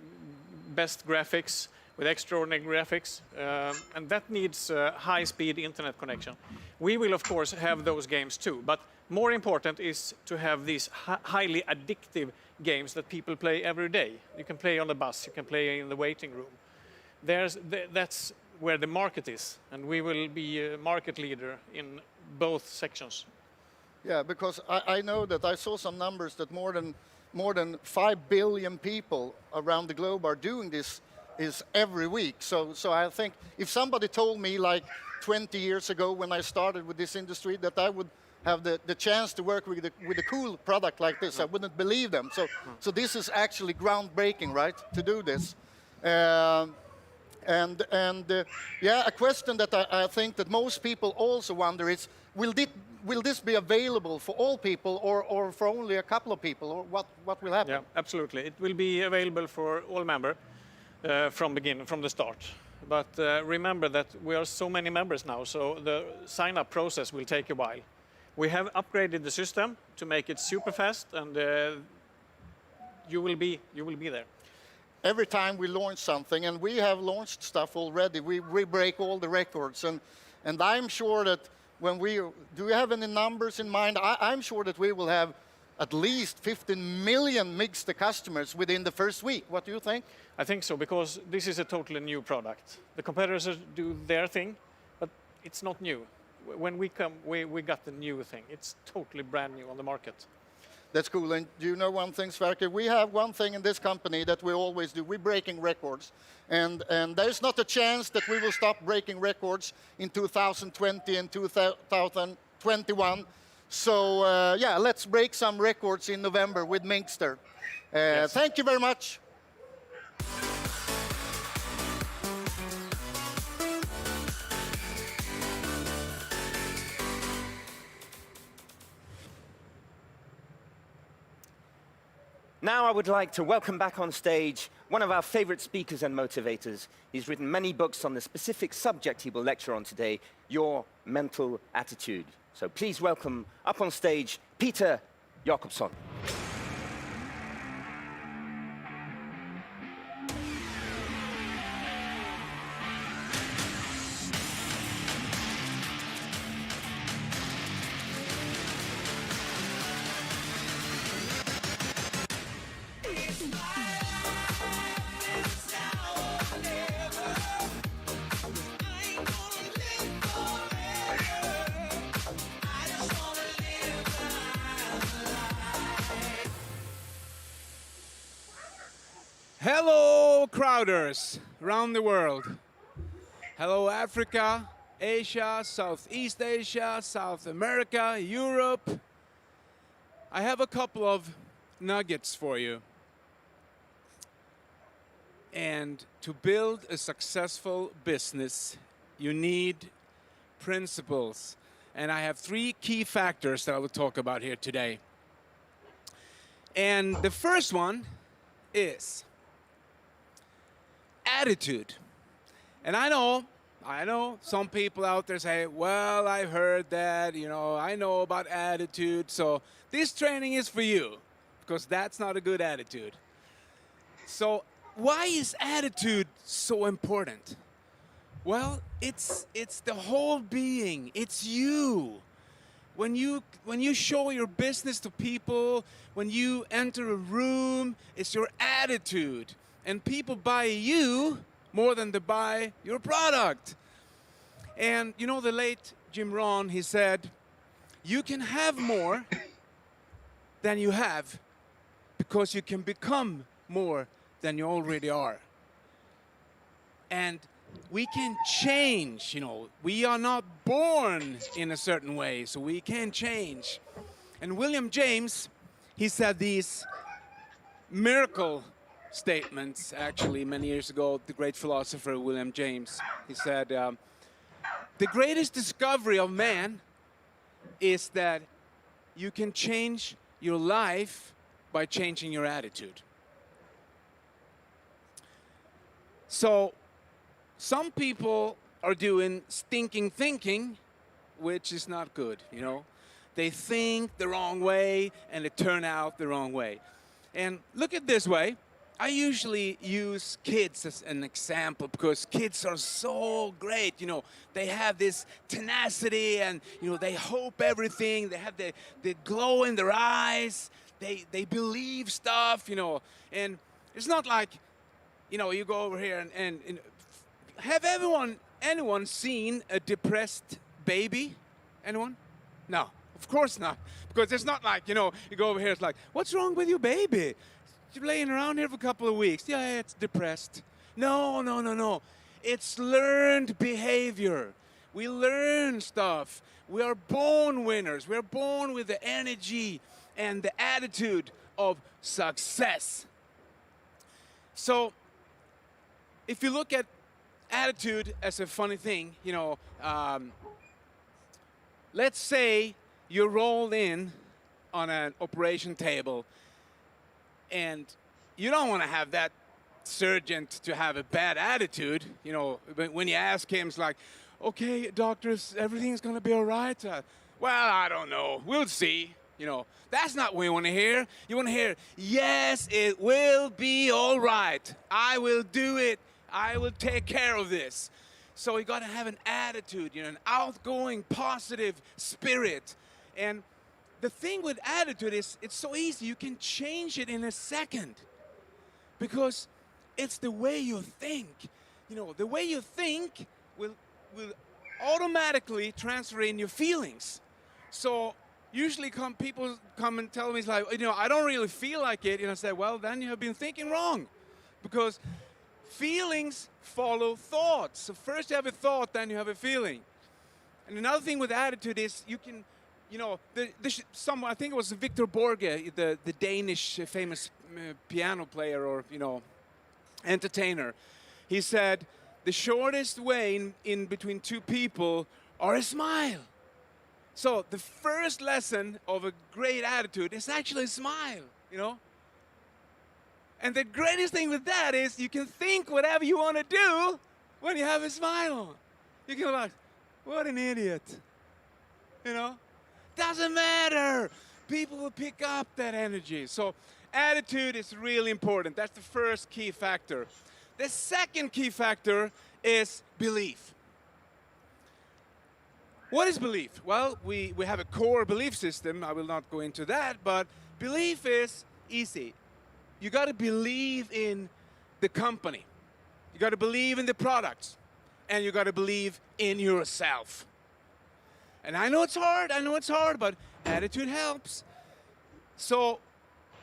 best graphics, with extraordinary graphics, and that needs high-speed internet connection. We will, of course, have those games too, but more important is to have these highly addictive games that people play every day. You can play on the bus, you can play in the waiting room. That's where the market is, and we will be a market leader in both sections. Yeah, because I know that I saw some numbers that more than 5 billion people around the globe are doing this every week. So I think if somebody told me like 20 years ago when I started with this industry that I would have the chance to work with a cool product like this, I wouldn't believe them. So this is actually groundbreaking, right, to do this. A question that I think that most people also wonder is, will this be available for all people or for only a couple of people, or what will happen? Yeah, absolutely. It will be available for all members from the start. but remember that we are so many members now, so the sign-up process will take a while. We have upgraded the system to make it super fast, and you will be there. Every time we launch something, and we have launched stuff already, we break all the records. And I'm sure that when do you have any numbers in mind? I'm sure that we will have at least 15 million Mixter customers within the first week. What do you think? I think so, because this is a totally new product. The competitors do their thing, but it's not new. When we come, we got the new thing. It's totally brand new on the market. That's cool. And do you know one thing, Sverker? We have one thing in this company that we always do. We're breaking records. And there's not a chance that we will stop breaking records in 2020 and 2021. So, yeah, let's break some records in November with Mixter. Yes. Thank you very much. Now I would like to welcome back on stage one of our favorite speakers and motivators. He's written many books on the specific subject he will lecture on today, your mental attitude. So please welcome up on stage, Peter Jakobsson. Hello, crowders around the world. Hello, Africa, Asia, Southeast Asia, South America, Europe. I have a couple of nuggets for you. And to build a successful business, you need principles. And I have 3 key factors that I will talk about here today. And the first one is attitude. And I know some people out there say, well, I heard that, I know about attitude, so this training is for you, because that's not a good attitude. So why is attitude so important? Well, it's the whole being. It's you. When you show your business to people, when you enter a room, it's your attitude. And people buy you more than they buy your product. And you know the late Jim Rohn, he said, you can have more than you have because you can become more than you already are. And we can change, we are not born in a certain way, so we can change. And William James, he said these miracle statements, actually, many years ago, the great philosopher William James. He said, the greatest discovery of man is that you can change your life by changing your attitude. So, some people are doing stinking thinking, which is not good, They think the wrong way, and it turn out the wrong way. And look at this way. I usually use kids as an example because kids are so great, They have this tenacity and, they hope everything. They have the glow in their eyes. They believe stuff, And it's not like, you go over here and have anyone seen a depressed baby? Anyone? No, of course not. Because it's not like, you go over here, it's like, what's wrong with your baby? You're laying around here for a couple of weeks. Yeah, it's depressed. No. It's learned behavior. We learn stuff. We are born winners. We're born with the energy and the attitude of success. So, if you look at attitude as a funny thing, let's say you're rolled in on an operation table and you don't want to have that surgeon to have a bad attitude. You know, when you ask him, it's like, okay, doctors, everything's gonna be all right. Well, I don't know. We'll see. You know, that's not what you want to hear. You want to hear, yes, it will be all right. I will do it. I will take care of this. So you got to have an attitude, you know, an outgoing, positive spirit. And the thing with attitude is it's so easy. You can change it in a second because it's the way you think. You know, the way you think will automatically transfer in your feelings. So usually people come and tell me, it's like, you know, I don't really feel like it. And I say, well, then you have been thinking wrong. Because feelings follow thoughts. So first you have a thought, then you have a feeling. And another thing with attitude is you can, you know, someone, I think it was Victor Borge, the Danish famous piano player or, you know, entertainer. He said, the shortest way in between two people are a smile. So the first lesson of a great attitude is actually a smile, you know? And the greatest thing with that is you can think whatever you want to do when you have a smile on. You can be like, what an idiot, you know? Doesn't matter. People will pick up that energy. So attitude is really important. That's the first key factor. The second key factor is belief. What is belief? Well, we have a core belief system. I will not go into that, but belief is easy. You got to believe in the company. You got to believe in the products. And you got to believe in yourself. And I know it's hard, but attitude helps. So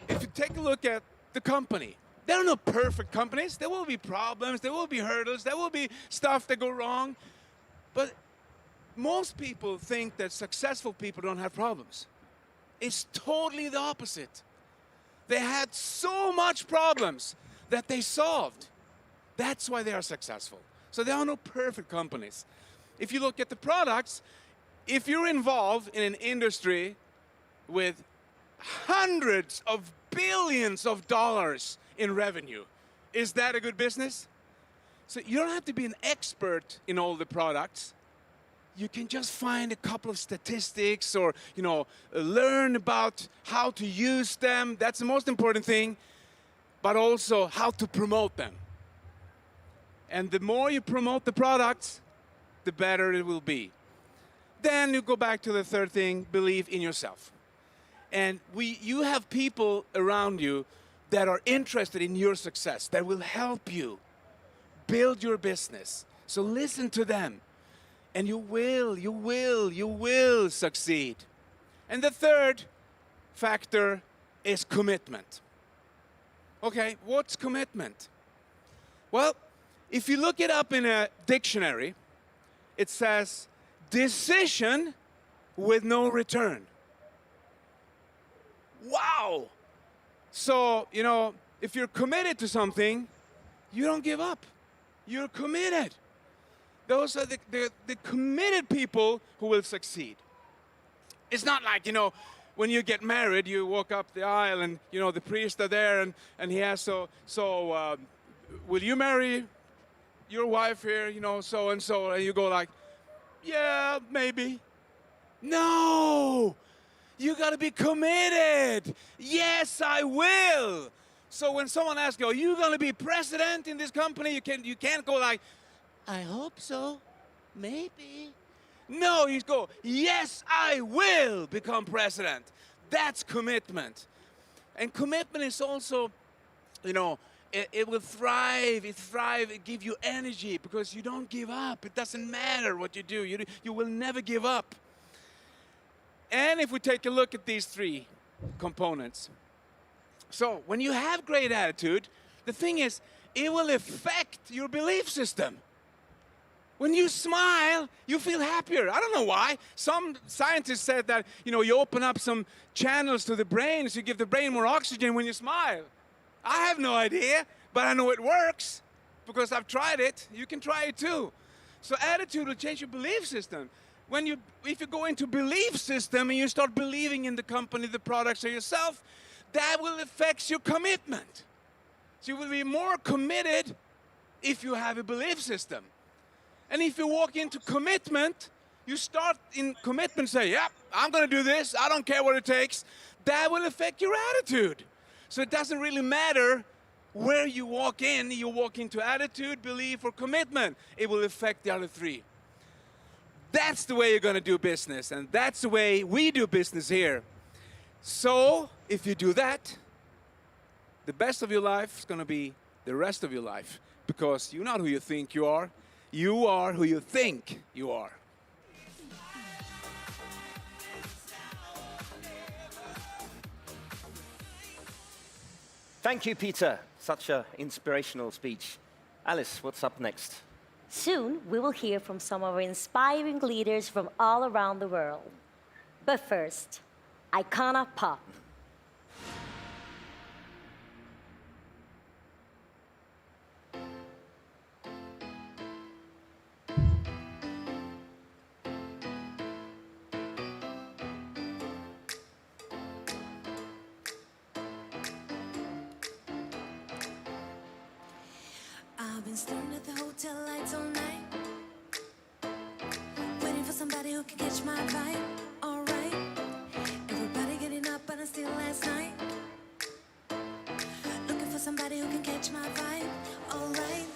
if you take a look at the company, there are no perfect companies. There will be problems, there will be hurdles, there will be stuff that go wrong. But most people think that successful people don't have problems. It's totally the opposite. They had so much problems that they solved. That's why they are successful. So there are no perfect companies. If you look at the products, if you're involved in an industry with hundreds of billions of dollars in revenue, is that a good business? So you don't have to be an expert in all the products. You can just find a couple of statistics or, you know, learn about how to use them. That's the most important thing, but also how to promote them. And the more you promote the products, the better it will be. Then you go back to the third thing, believe in yourself. And you have people around you that are interested in your success, that will help you build your business. So listen to them. And you will succeed. And the third factor is commitment. Okay, what's commitment? Well, if you look it up in a dictionary, it says decision with no return. Wow! So, you know, if you're committed to something, you don't give up. You're committed. Those are the committed people who will succeed. It's not like, you know, when you get married, you walk up the aisle and, you know, the priest are there and he asks, will you marry your wife here, you know, so and so, and you go like, yeah, maybe. No! You gotta be committed. Yes, I will. So when someone asks you, are you gonna be president in this company? You can't go like, I hope so, maybe. No, you go, yes, I will become president. That's commitment. And commitment is also, you know, it will thrive, it gives you energy because you don't give up. It doesn't matter what you do, you will never give up. And if we take a look at these three components. So when you have great attitude, the thing is, it will affect your belief system. When you smile, you feel happier. I don't know why. Some scientists said that, you know, you open up some channels to the brain, so you give the brain more oxygen when you smile. I have no idea, but I know it works because I've tried it. You can try it too. So attitude will change your belief system. If you go into belief system and you start believing in the company, the products, or yourself, that will affect your commitment. So you will be more committed if you have a belief system. And if you walk into commitment, you start in commitment, say, yeah, I'm going to do this. I don't care what it takes. That will affect your attitude. So it doesn't really matter where you walk in. You walk into attitude, belief, or commitment. It will affect the other three. That's the way you're going to do business. And that's the way we do business here. So if you do that, the best of your life is going to be the rest of your life. Because you're not who you think you are. You are who you think you are. Thank you, Peter. Such an inspirational speech. Alice, what's up next? Soon, we will hear from some of our inspiring leaders from all around the world. But first, Icona Pop. I've been staring at the hotel lights all night, waiting for somebody who can catch my vibe. Alright, everybody getting up, but I'm still last night, looking for somebody who can catch my vibe. Alright,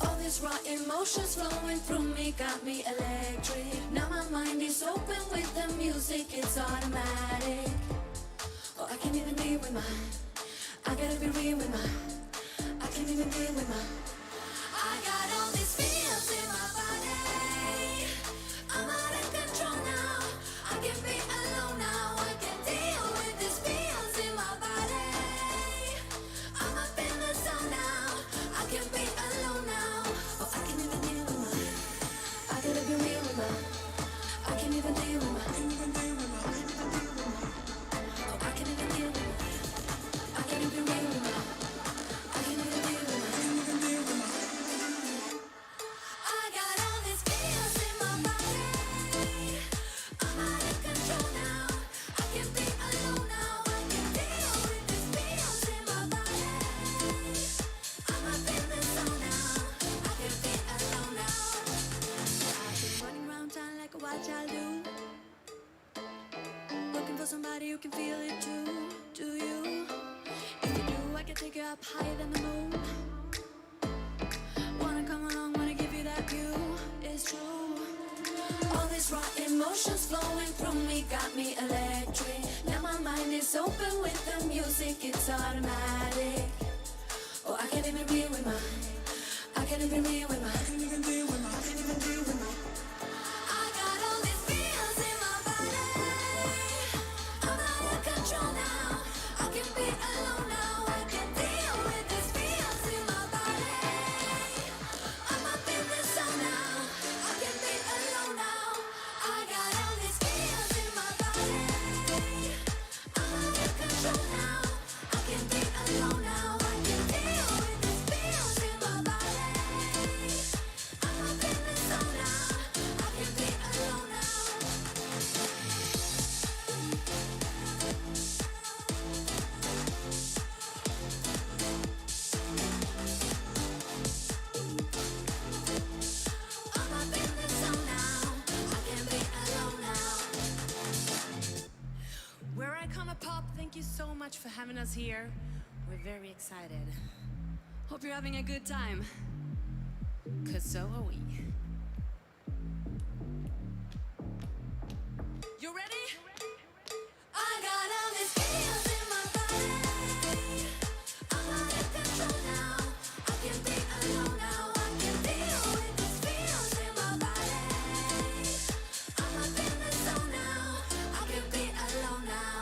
all these raw emotions flowing through me got me electric. Now my mind is open with the music, it's automatic. Oh, I can't even be with mine. I gotta be real with mine. I can't even deal with my. I got all these feels in my body. I'm out of control now. I can't be alone now. I can't deal with these feels in my body. I'm up in the zone now. I can't be alone now. Oh, I can't even deal with my. I gotta be real with my. I can't even deal with my. Oh, I can't even deal with my. I can't even real with my. Somebody who can feel it too, do you? If you do, I can take you up higher than the moon. Wanna come along, wanna give you that view, it's true. All these raw emotions flowing through me got me electric. Now my mind is open with the music, it's automatic. Oh, I can't even be with mine. I can't even be with mine. I can't even deal with mine. I can't even deal with mine. I got all these feels in my body. I'm out of control now. I can't be alone now. I can't deal with these feels in my body. I'm up in the zone now. I can't be alone now. I got all these feels in my body. I'm out of control now. I can't be alone now. I can't deal with these feels in my body. I'm up in the zone now. I can't be alone now. We're Icona Pop, thank you so much for having us here. We're very excited. Hope you're having a good time. 'Cause so are we. You ready? I got all these feels in my body. I'm out of control now. I can't be alone now. I can't deal with these feels in my body. I'm up in the zone now. I can't be alone now.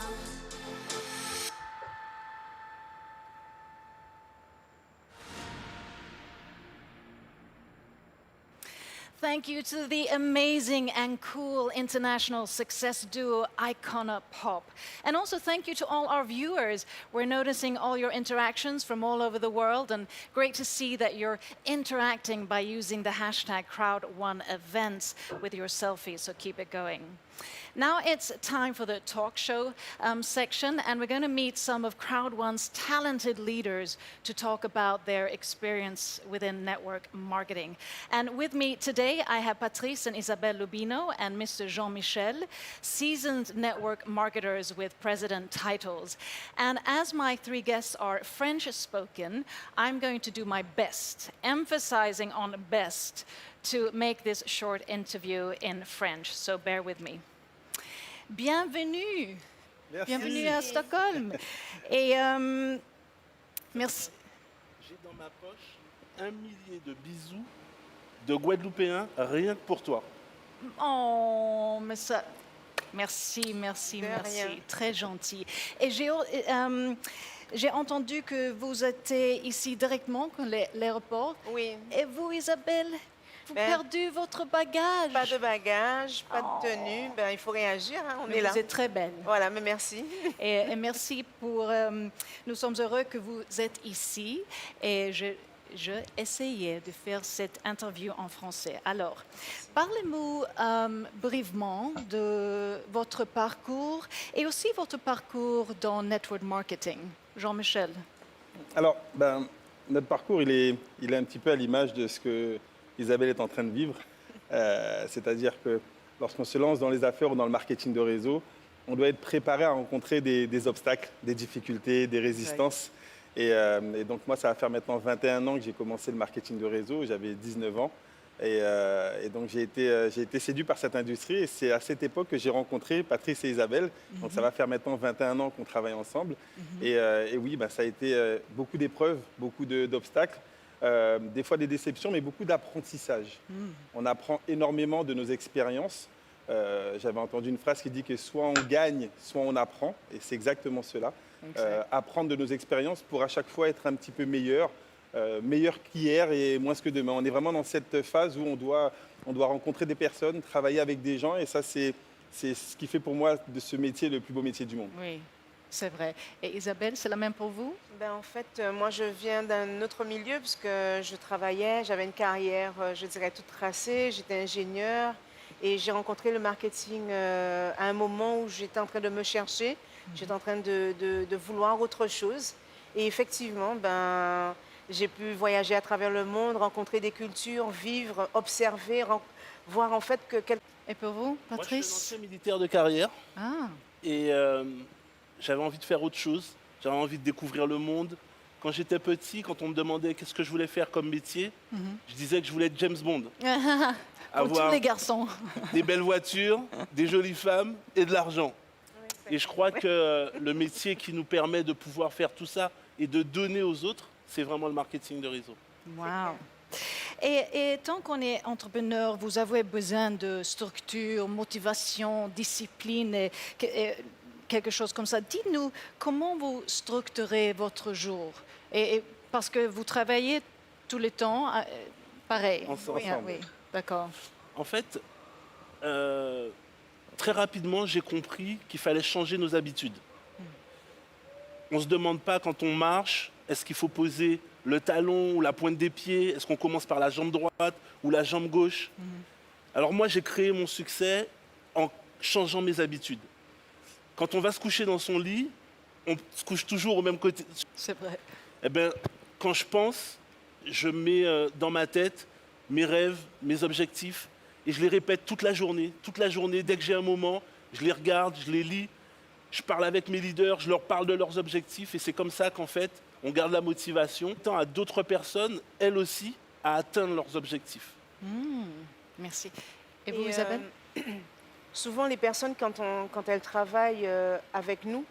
Thank you to the amazing and cool international success duo Icona Pop. And also thank you to all our viewers. We're noticing all your interactions from all over the world, and great to see that you're interacting by using the hashtag Crowd1Events with your selfies, so keep it going. Now it's time for the talk show section, and we're going to meet some of Crowd1's talented leaders to talk about their experience within network marketing. And with me today, I have Patrice and Isabelle Lubino and Mr. Jean-Michel, seasoned network marketers with president titles. And as my three guests are French-spoken, I'm going to do my best, emphasizing on best, to make this short interview in French, so bear with me. Bienvenue. Merci. Bienvenue à Stockholm. Et merci. J'ai dans ma poche 1 millier de bisous de Guadeloupéens rien que pour toi. Oh, mais ça. Merci, merci, De merci. rien. Très gentil. Et j'ai entendu que vous étiez ici directement à l'aéroport. Oui. Et vous, Isabelle, vous Ben, perdu votre bagage. Pas de bagage, pas de tenue. Ben, il faut réagir, hein, on Mais est là. vous êtes très belle. Voilà, mais merci. Et merci pour... nous sommes heureux que vous êtes ici. Et je essayais de faire cette interview en français. Alors, parlez-nous brièvement de votre parcours et aussi votre parcours dans network marketing. Jean-Michel. Alors, notre parcours, il est un petit peu à l'image de ce que Isabelle est en train de vivre. C'est-à-dire que lorsqu'on se lance dans les affaires ou dans le marketing de réseau, on doit être préparé à rencontrer des obstacles, des difficultés, des résistances. Et donc moi, ça va faire maintenant 21 ans que j'ai commencé le marketing de réseau. J'avais 19 ans. Et donc j'ai été séduit par cette industrie. Et c'est à cette époque que j'ai rencontré Patrice et Isabelle. Donc ça va faire maintenant 21 ans qu'on travaille ensemble. Et oui, ça a été beaucoup d'épreuves, beaucoup d'obstacles. Des fois des déceptions, mais beaucoup d'apprentissage. On apprend énormément de nos expériences. J'avais entendu une phrase qui dit que soit on gagne, soit on apprend. Et c'est exactement cela. Apprendre de nos expériences pour à chaque fois être un petit peu meilleur qu'hier et moins que demain. On est vraiment dans cette phase où on doit rencontrer des personnes, travailler avec des gens. Et ça, c'est ce qui fait pour moi de ce métier le plus beau métier du monde. Oui, c'est vrai. Et Isabelle, c'est la même pour vous? Ben, en fait, moi, je viens d'un autre milieu puisque je travaillais, j'avais une carrière, je dirais, toute tracée. J'étais ingénieur et j'ai rencontré le marketing à un moment où j'étais en train de me chercher. J'étais en train de vouloir autre chose. Et effectivement, j'ai pu voyager à travers le monde, rencontrer des cultures, vivre, observer, voir en fait que... Et pour vous, Moi, je suis un Patrice? ancien militaire de carrière. Ah, Et j'avais envie de faire autre chose. J'avais envie de découvrir le monde. Quand j'étais petit, quand on me demandait qu'est-ce que je voulais faire comme métier, je disais que je voulais être James Bond. pour tous les garçons. Des belles voitures, des jolies femmes et de l'argent. Et je crois que le métier qui nous permet de pouvoir faire tout ça et de donner aux autres, c'est vraiment le marketing de réseau. Wow. Et tant qu'on est entrepreneur, vous avez besoin de structure, motivation, discipline, et quelque chose comme ça. Dites-nous, comment vous structurez votre jour? Et parce que vous travaillez tout le temps, pareil. Ensemble. Oui, d'accord. En fait, très rapidement, j'ai compris qu'il fallait changer nos habitudes. On ne se demande pas quand on marche, est-ce qu'il faut poser le talon ou la pointe des pieds? Est-ce qu'on commence par la jambe droite ou la jambe gauche? Alors moi, j'ai créé mon succès en changeant mes habitudes. Quand on va se coucher dans son lit, on se couche toujours au même côté. C'est vrai. Eh bien, quand je pense, je mets dans ma tête mes rêves, mes objectifs, et je les répète toute la journée. Toute la journée, dès que j'ai un moment, je les regarde, je les lis, je parle avec mes leaders, je leur parle de leurs objectifs, et c'est comme ça qu'en fait, on garde la motivation, tant à d'autres personnes, elles aussi, à atteindre leurs objectifs. Merci. Et vous, Isabelle? Souvent, les personnes, quand elles travaillent avec nous,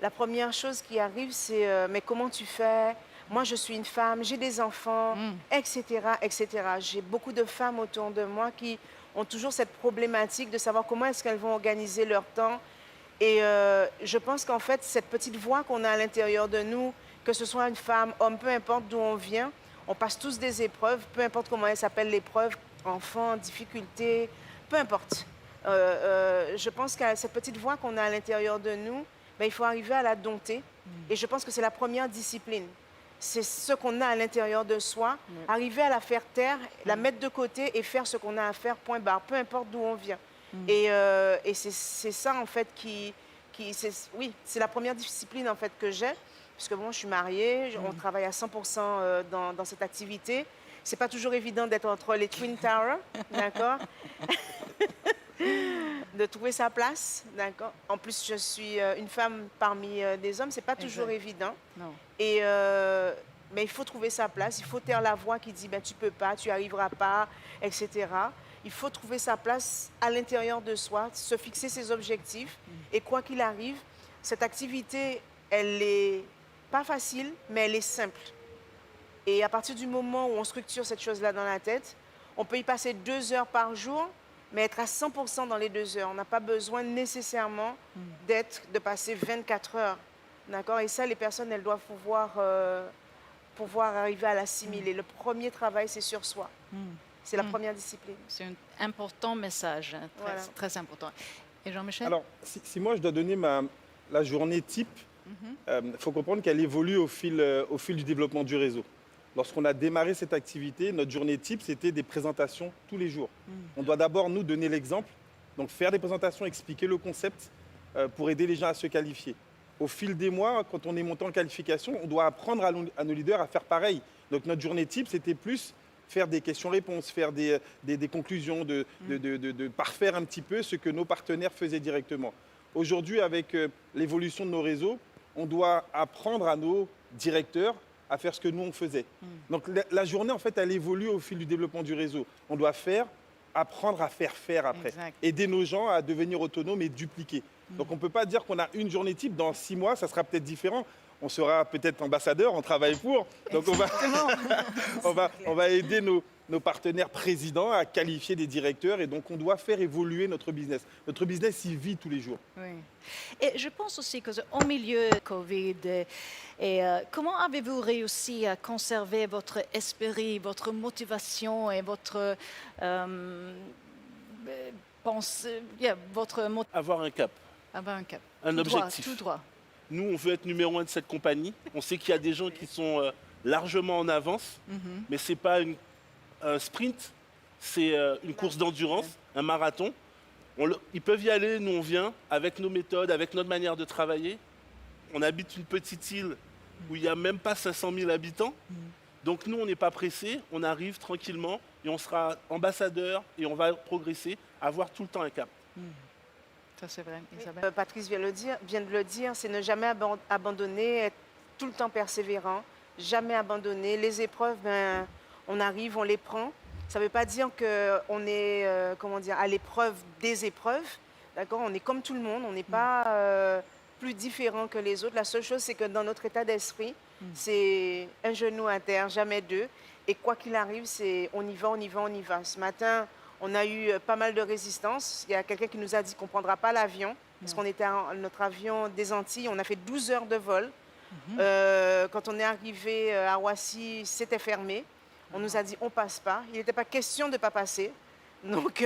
la première chose qui arrive, c'est mais comment tu fais? Moi, je suis une femme, j'ai des enfants, etc., etc. J'ai beaucoup de femmes autour de moi qui ont toujours cette problématique de savoir comment est-ce qu'elles vont organiser leur temps. Et je pense qu'en fait, cette petite voix qu'on a à l'intérieur de nous, que ce soit une femme, homme, peu importe d'où on vient, on passe tous des épreuves, peu importe comment elles s'appellent l'épreuve, enfant, difficulté, peu importe. Je pense que cette petite voix qu'on a à l'intérieur de nous, il faut arriver à la dompter. Et je pense que c'est la première discipline. C'est ce qu'on a à l'intérieur de soi, arriver à la faire taire, la mettre de côté et faire ce qu'on a à faire, point barre, peu importe d'où on vient. Et c'est ça, en fait, oui, c'est la première discipline, en fait, que j'ai. Puisque bon, je suis mariée, on travaille à 100% dans cette activité. C'est pas toujours évident d'être entre les Twin Towers, d'accord? De trouver sa place, d'accord? En plus, je suis une femme parmi des hommes, c'est pas toujours évident. Non. Mais il faut trouver sa place, il faut taire la voix qui dit ben, tu peux pas, tu arriveras pas, etc. Il faut trouver sa place à l'intérieur de soi, se fixer ses objectifs. Et quoi qu'il arrive, cette activité, elle est pas facile, mais elle est simple. Et à partir du moment où on structure cette chose-là dans la tête, on peut y passer 2 heures par jour, mais être à 100% dans les 2 heures. On n'a pas besoin nécessairement de passer 24 heures. D'accord? Et ça, les personnes, elles doivent pouvoir arriver à l'assimiler. Le premier travail, c'est sur soi. C'est la première discipline. C'est un important message, hein, très, Voilà. très important. Et Jean-Michel? Alors, si moi je dois donner la journée type, il faut comprendre qu'elle évolue au fil du développement du réseau. Lorsqu'on a démarré cette activité, notre journée type, c'était des présentations tous les jours. On doit d'abord nous donner l'exemple, donc faire des présentations, expliquer le concept pour aider les gens à se qualifier. Au fil des mois, quand on est monté en qualification, on doit apprendre à nos leaders à faire pareil. Donc notre journée type, c'était plus faire des questions-réponses, faire des conclusions, de parfaire un petit peu ce que nos partenaires faisaient directement. Aujourd'hui, avec l'évolution de nos réseaux, on doit apprendre à nos directeurs à faire ce que nous, on faisait. Donc la journée, en fait, elle évolue au fil du développement du réseau. On doit apprendre à faire après. Exact. Aider nos gens à devenir autonomes et dupliquer. Donc on ne peut pas dire qu'on a une journée type. Dans 6 mois, ça sera peut-être différent. On sera peut-être ambassadeur, on travaille pour. Donc on va aider nos partenaires présidents à qualifier des directeurs. Et donc on doit faire évoluer notre business. Notre business, il vit tous les jours. Oui. Et je pense aussi qu'au milieu de Covid, comment avez-vous réussi à conserver votre esprit, votre motivation et votre Avoir un cap. Avoir un cap. Un Tout droit, objectif. tout droit. Nous, on veut être numéro 1 de cette compagnie. On sait qu'il y a des gens qui sont largement en avance, mais ce n'est pas un sprint, c'est une course d'endurance, un marathon. Ils peuvent y aller, nous on vient, avec nos méthodes, avec notre manière de travailler. On habite une petite île où il n'y a même pas 500 000 habitants. Donc nous, on n'est pas pressés, on arrive tranquillement et on sera ambassadeur et on va progresser, avoir tout le temps un cap. Ça, c'est vrai, Isabelle. Patrice vient de le dire, c'est ne jamais abandonner, être tout le temps persévérant, jamais abandonner. Les épreuves, ben, on arrive, on les prend. Ça ne veut pas dire qu'on est à l'épreuve des épreuves. D'accord? On est comme tout le monde, on n'est pas plus différent que les autres. La seule chose, c'est que dans notre état d'esprit, c'est un genou à terre, jamais deux. Et quoi qu'il arrive, c'est on y va, on y va, on y va. Ce matin, on a eu pas mal de résistance. Il y a quelqu'un qui nous a dit qu'on ne prendra pas l'avion, parce qu'on était notre avion des Antilles. On a fait 12 heures de vol. Quand on est arrivé à Roissy, c'était fermé. On nous a dit on passe pas. Il n'était pas question de ne pas passer. Donc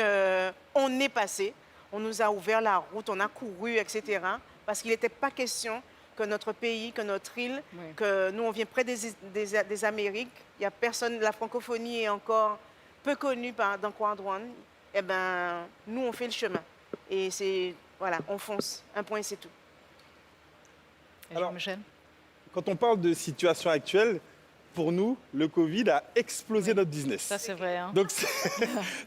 on est passé. On nous a ouvert la route, on a couru, etc. Parce qu'il n'était pas question que notre pays, que notre île, que nous on vient près des Amériques. Il y a personne, la francophonie est encore peu connue dans Crowd One. Eh ben nous on fait le chemin. Et c'est voilà, on fonce. Un point, c'est tout. Alors, quand on parle de situation actuelle, pour nous, le Covid a explosé notre business. Ça, c'est vrai. Hein. Donc,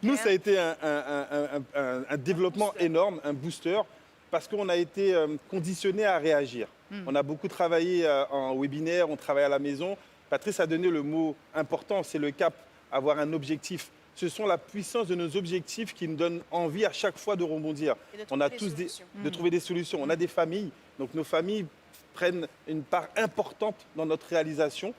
nous, ça a été un développement énorme, un booster, parce qu'on a été conditionné à réagir. On a beaucoup travaillé en webinaire, on travaille à la maison. Patrice a donné le mot important, c'est le cap, avoir un objectif. Ce sont la puissance de nos objectifs qui nous donnent envie à chaque fois de rebondir. On a tous de trouver des solutions. On a des familles, donc nos familles prennent une part importante dans notre réalisation.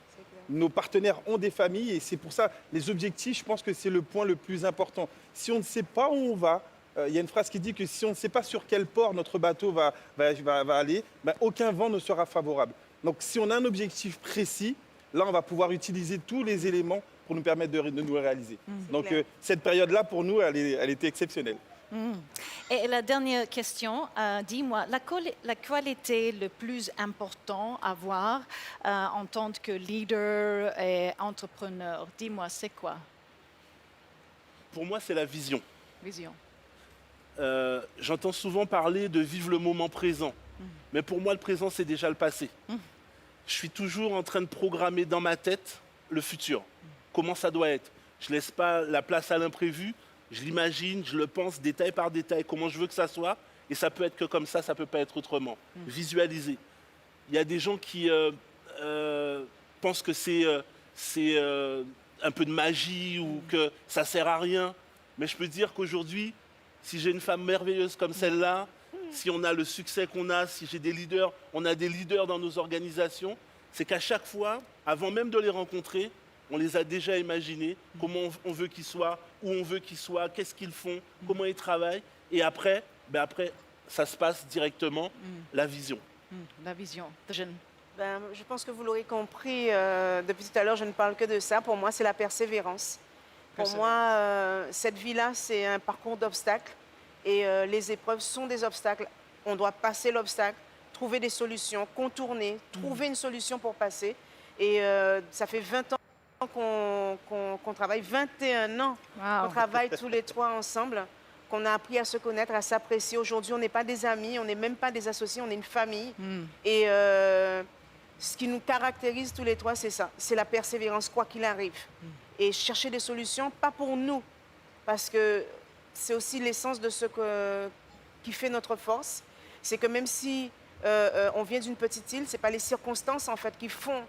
Nos partenaires ont des familles et c'est pour ça, les objectifs, je pense que c'est le point le plus important. Si on ne sait pas où on va, il y a une phrase qui dit que si on ne sait pas sur quel port notre bateau va aller, ben, aucun vent ne sera favorable. Donc si on a un objectif précis, là on va pouvoir utiliser tous les éléments pour nous permettre de nous réaliser. Donc cette période-là, pour nous, elle était exceptionnelle. Et la dernière question, dis-moi, la qualité le plus importante à avoir en tant que leader et entrepreneur, dis-moi, c'est quoi? Pour moi, c'est la vision. Vision. j'entends souvent parler de vivre le moment présent. Mais pour moi, le présent, c'est déjà le passé. Je suis toujours en train de programmer dans ma tête le futur. Comment ça doit être. Je ne laisse pas la place à l'imprévu. Je l'imagine, je le pense détail par détail, comment je veux que ça soit. Et ça peut être que comme ça peut pas être autrement. Visualiser. Il y a des gens qui pensent que c'est un peu de magie ou que ça sert à rien. Mais je peux dire qu'aujourd'hui, si j'ai une femme merveilleuse comme celle-là, si on a le succès qu'on a, si j'ai des leaders, on a des leaders dans nos organisations, c'est qu'à chaque fois, avant même de les rencontrer, on les a déjà imaginés, comment on veut qu'ils soient, où on veut qu'ils soient, qu'est-ce qu'ils font, comment ils travaillent. Et après, ça se passe directement, la vision. La vision. Jeanne. Je pense que vous l'aurez compris, depuis tout à l'heure, je ne parle que de ça. Pour moi, c'est la persévérance. Pour moi, cette vie-là, c'est un parcours d'obstacles. Et les épreuves sont des obstacles. On doit passer l'obstacle, trouver des solutions, contourner, trouver une solution pour passer. Et ça fait 20 ans qu'on travaille, 21 ans qu'on travaille tous les trois ensemble, qu'on a appris à se connaître, à s'apprécier. Aujourd'hui, on n'est pas des amis, on n'est même pas des associés, on est une famille. Et ce qui nous caractérise tous les trois, c'est ça, c'est la persévérance, quoi qu'il arrive. Et chercher des solutions, pas pour nous, parce que c'est aussi l'essence de ce qui fait notre force. C'est que même si on vient d'une petite île, ce n'est pas les circonstances en fait qui font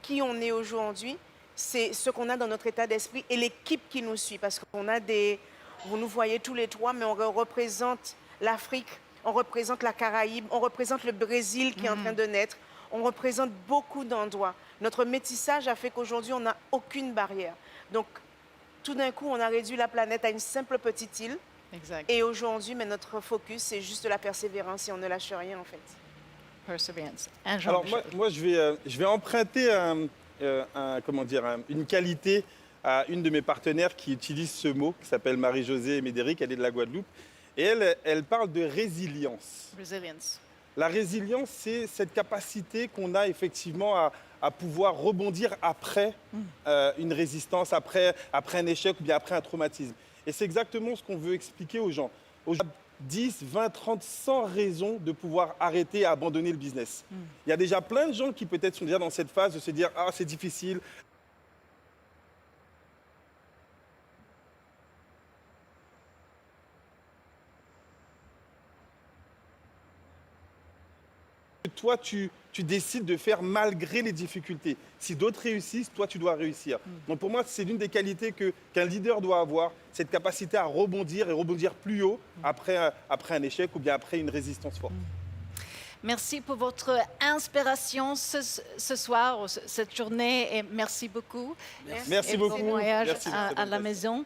qui on est aujourd'hui, c'est ce qu'on a dans notre état d'esprit et l'équipe qui nous suit. Parce qu'on a vous nous voyez tous les trois, mais on représente l'Afrique, on représente la Caraïbe, on représente le Brésil qui est en train de naître, on représente beaucoup d'endroits. Notre métissage a fait qu'aujourd'hui, on n'a aucune barrière. Donc, tout d'un coup, on a réduit la planète à une simple petite île. Exact. Et aujourd'hui, notre focus, c'est juste de la persévérance et on ne lâche rien, en fait. Perseverance. Alors, moi je vais emprunter une qualité à une de mes partenaires qui utilise ce mot, qui s'appelle Marie-Josée Médéric, elle est de la Guadeloupe. Et elle parle de résilience. Resilience. La résilience, c'est cette capacité qu'on a effectivement à pouvoir rebondir après une résistance, après un échec ou bien après un traumatisme. Et c'est exactement ce qu'on veut expliquer aux gens. 10, 20, 30, 100 raisons de pouvoir arrêter et abandonner le business. Il y a déjà plein de gens qui peut-être sont déjà dans cette phase de se dire « Ah, c'est difficile ». Toi, tu décides de faire malgré les difficultés. Si d'autres réussissent, toi, tu dois réussir. Donc pour moi, c'est l'une des qualités qu'un leader doit avoir, cette capacité à rebondir et rebondir plus haut après un échec ou bien après une résistance forte. Merci pour votre inspiration ce soir, cette journée, et merci beaucoup. Merci beaucoup. Bon voyage Merci, à la maison.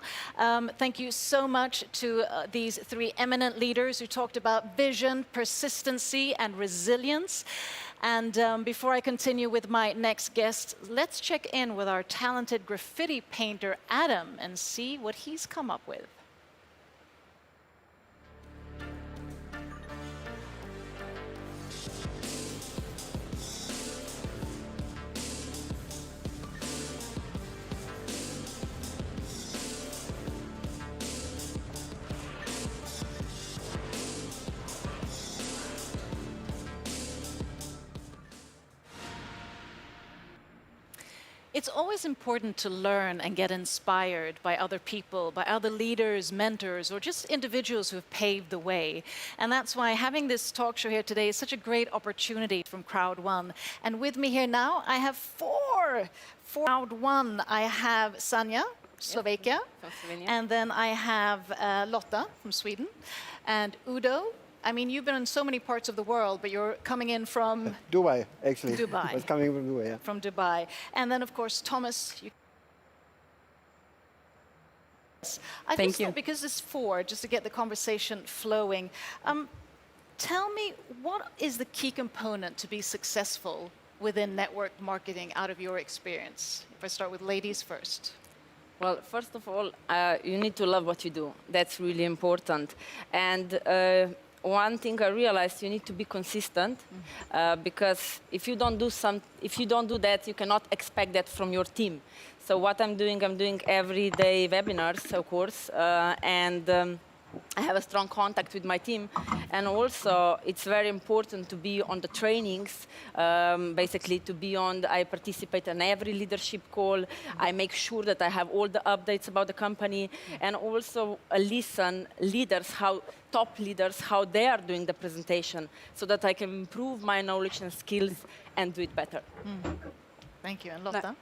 Thank you so much to these three eminent leaders who talked about vision, persistency, and resilience. And before I continue with my next guest, let's check in with our talented graffiti painter, Adam, and see what he's come up with. It's always important to learn and get inspired by other people, by other leaders, mentors, or just individuals who have paved the way. And that's why having this talk show here today is such a great opportunity from Crowd One. And with me here now, I have four Crowd One. I have Sanja, Slovakia, and then I have Lotta from Sweden, and Udo. I mean, you've been in so many parts of the world, but you're coming in from Dubai, actually. Dubai. I was coming from Dubai, yeah. From Dubai. And then, of course, Thomas. I Thank just you. thought, because it's four, just to get the conversation flowing, tell me, what is the key component to be successful within network marketing out of your experience? If I start with ladies first. Well, first of all, you need to love what you do. That's really important. And one thing I realized, you need to be consistent, because if you don't do that, you cannot expect that from your team. So what I'm doing every day webinars, of course, and I have a strong contact with my team, and also it's very important to be on the trainings, basically to be on, I participate in every leadership call, I make sure that I have all the updates about the company, and also listen leaders, top leaders, how they are doing the presentation, so that I can improve my knowledge and skills and do it better. Thank you. And Lotta?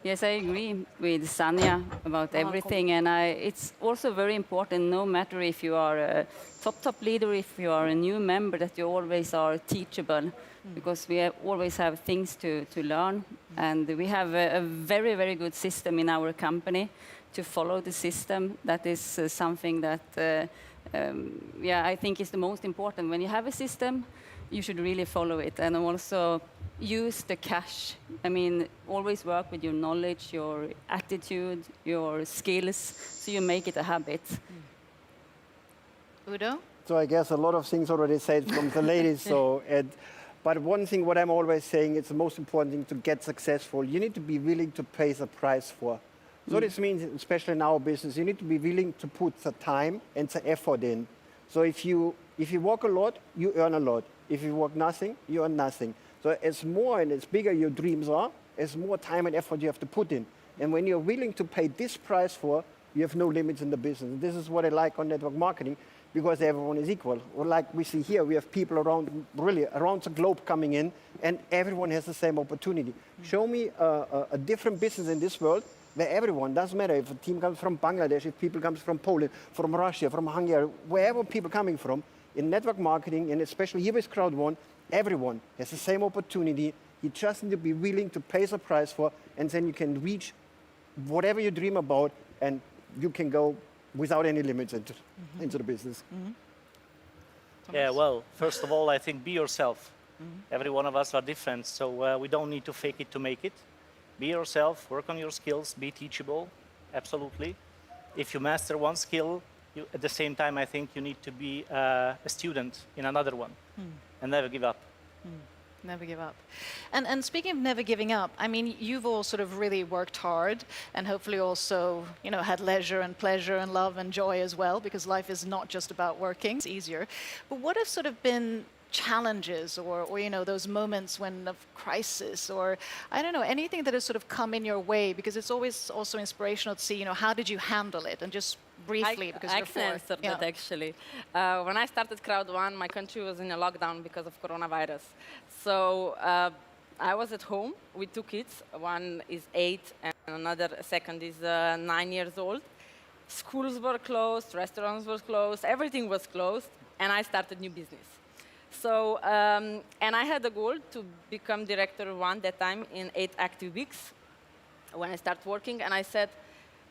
Yes, I agree with Sanja about everything, and it's also very important, no matter if you are a top leader, if you are a new member, that you always are teachable, because we always have things to learn, and we have a very, very good system in our company to follow the system. That is something that, I think is the most important. When you have a system, you should really follow it, and also use the cash. I mean, always work with your knowledge, your attitude, your skills, so you make it a habit. Udo? So I guess a lot of things already said from the ladies. But one thing, what I'm always saying, it's the most important thing to get successful. You need to be willing to pay the price for. So this means, especially in our business, you need to be willing to put the time and the effort in. So if you work a lot, you earn a lot. If you work nothing, you earn nothing. So as more and as bigger your dreams are, as more time and effort you have to put in. And when you're willing to pay this price for, you have no limits in the business. This is what I like on network marketing, because everyone is equal. Or like we see here, we have people around the globe coming in, and everyone has the same opportunity. Show me a different business in this world where everyone, doesn't matter if a team comes from Bangladesh, if people comes from Poland, from Russia, from Hungary, wherever people coming from, in network marketing, and especially here with Crowd1, everyone has the same opportunity. You just need to be willing to pay the price for, and then you can reach whatever you dream about, and you can go without any limits into the business. Yeah, well, first of all, I think be yourself. Every one of us are different, so we don't need to fake it to make it. Be yourself, work on your skills, be teachable, absolutely. If you master one skill, at the same time, I think you need to be a student in another one. And never give up. Never give up. And speaking of never giving up, I mean, you've all sort of really worked hard, and hopefully also, had leisure and pleasure and love and joy as well, because life is not just about working. It's easier. But what have sort of been challenges or those moments when of crisis, or I don't know, anything that has sort of come in your way? Because it's always also inspirational to see, how did you handle it? And just briefly, because I can answer that actually. When I started Crowd1, my country was in a lockdown because of coronavirus. So I was at home with 2 kids. One is 8 and another second is 9 years old. Schools were closed, restaurants were closed, everything was closed, and I started new business. So, and I had a goal to become director 1 that time in 8 active weeks when I started working, and I said,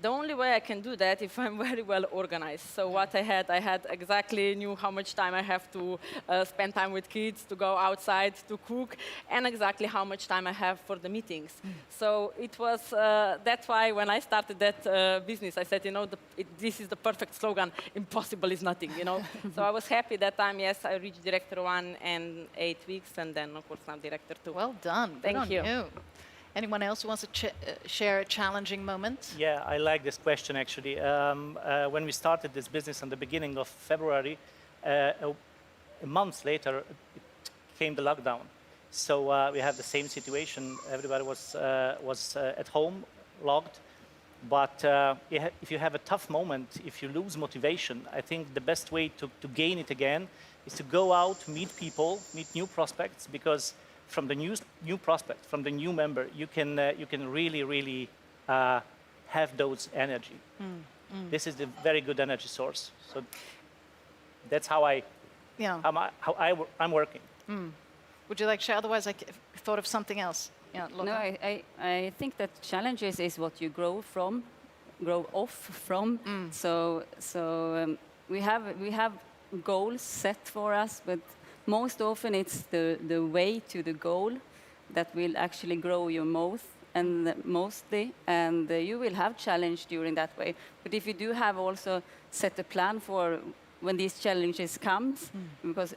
the only way I can do that if I'm very well organized. So what I had exactly knew how much time I have to spend time with kids, to go outside, to cook, and exactly how much time I have for the meetings. So it was, that's why when I started that business, I said, this is the perfect slogan, impossible is nothing, So I was happy that time, yes, I reached Director 1 in 8 weeks, and then, of course, now Director 2. Well done. Thank you. Anyone else who wants to share a challenging moment? Yeah, I like this question actually. When we started this business in the beginning of February, a month later, it came the lockdown. So we have the same situation. Everybody was at home, locked. But if you have a tough moment, if you lose motivation, I think the best way to gain it again is to go out, meet people, meet new prospects, because from the new prospect, from the new member, you can really have those energy. This is the very good energy source. So that's how I'm working. Would you like to share? Otherwise, I thought of something else. Yeah, no, I think that challenges is what you grow off from. So we have goals set for us, but most often it's the way to the goal that will actually grow you mostly, and you will have challenge during that way. But if you do have also set a plan for when these challenges comes, because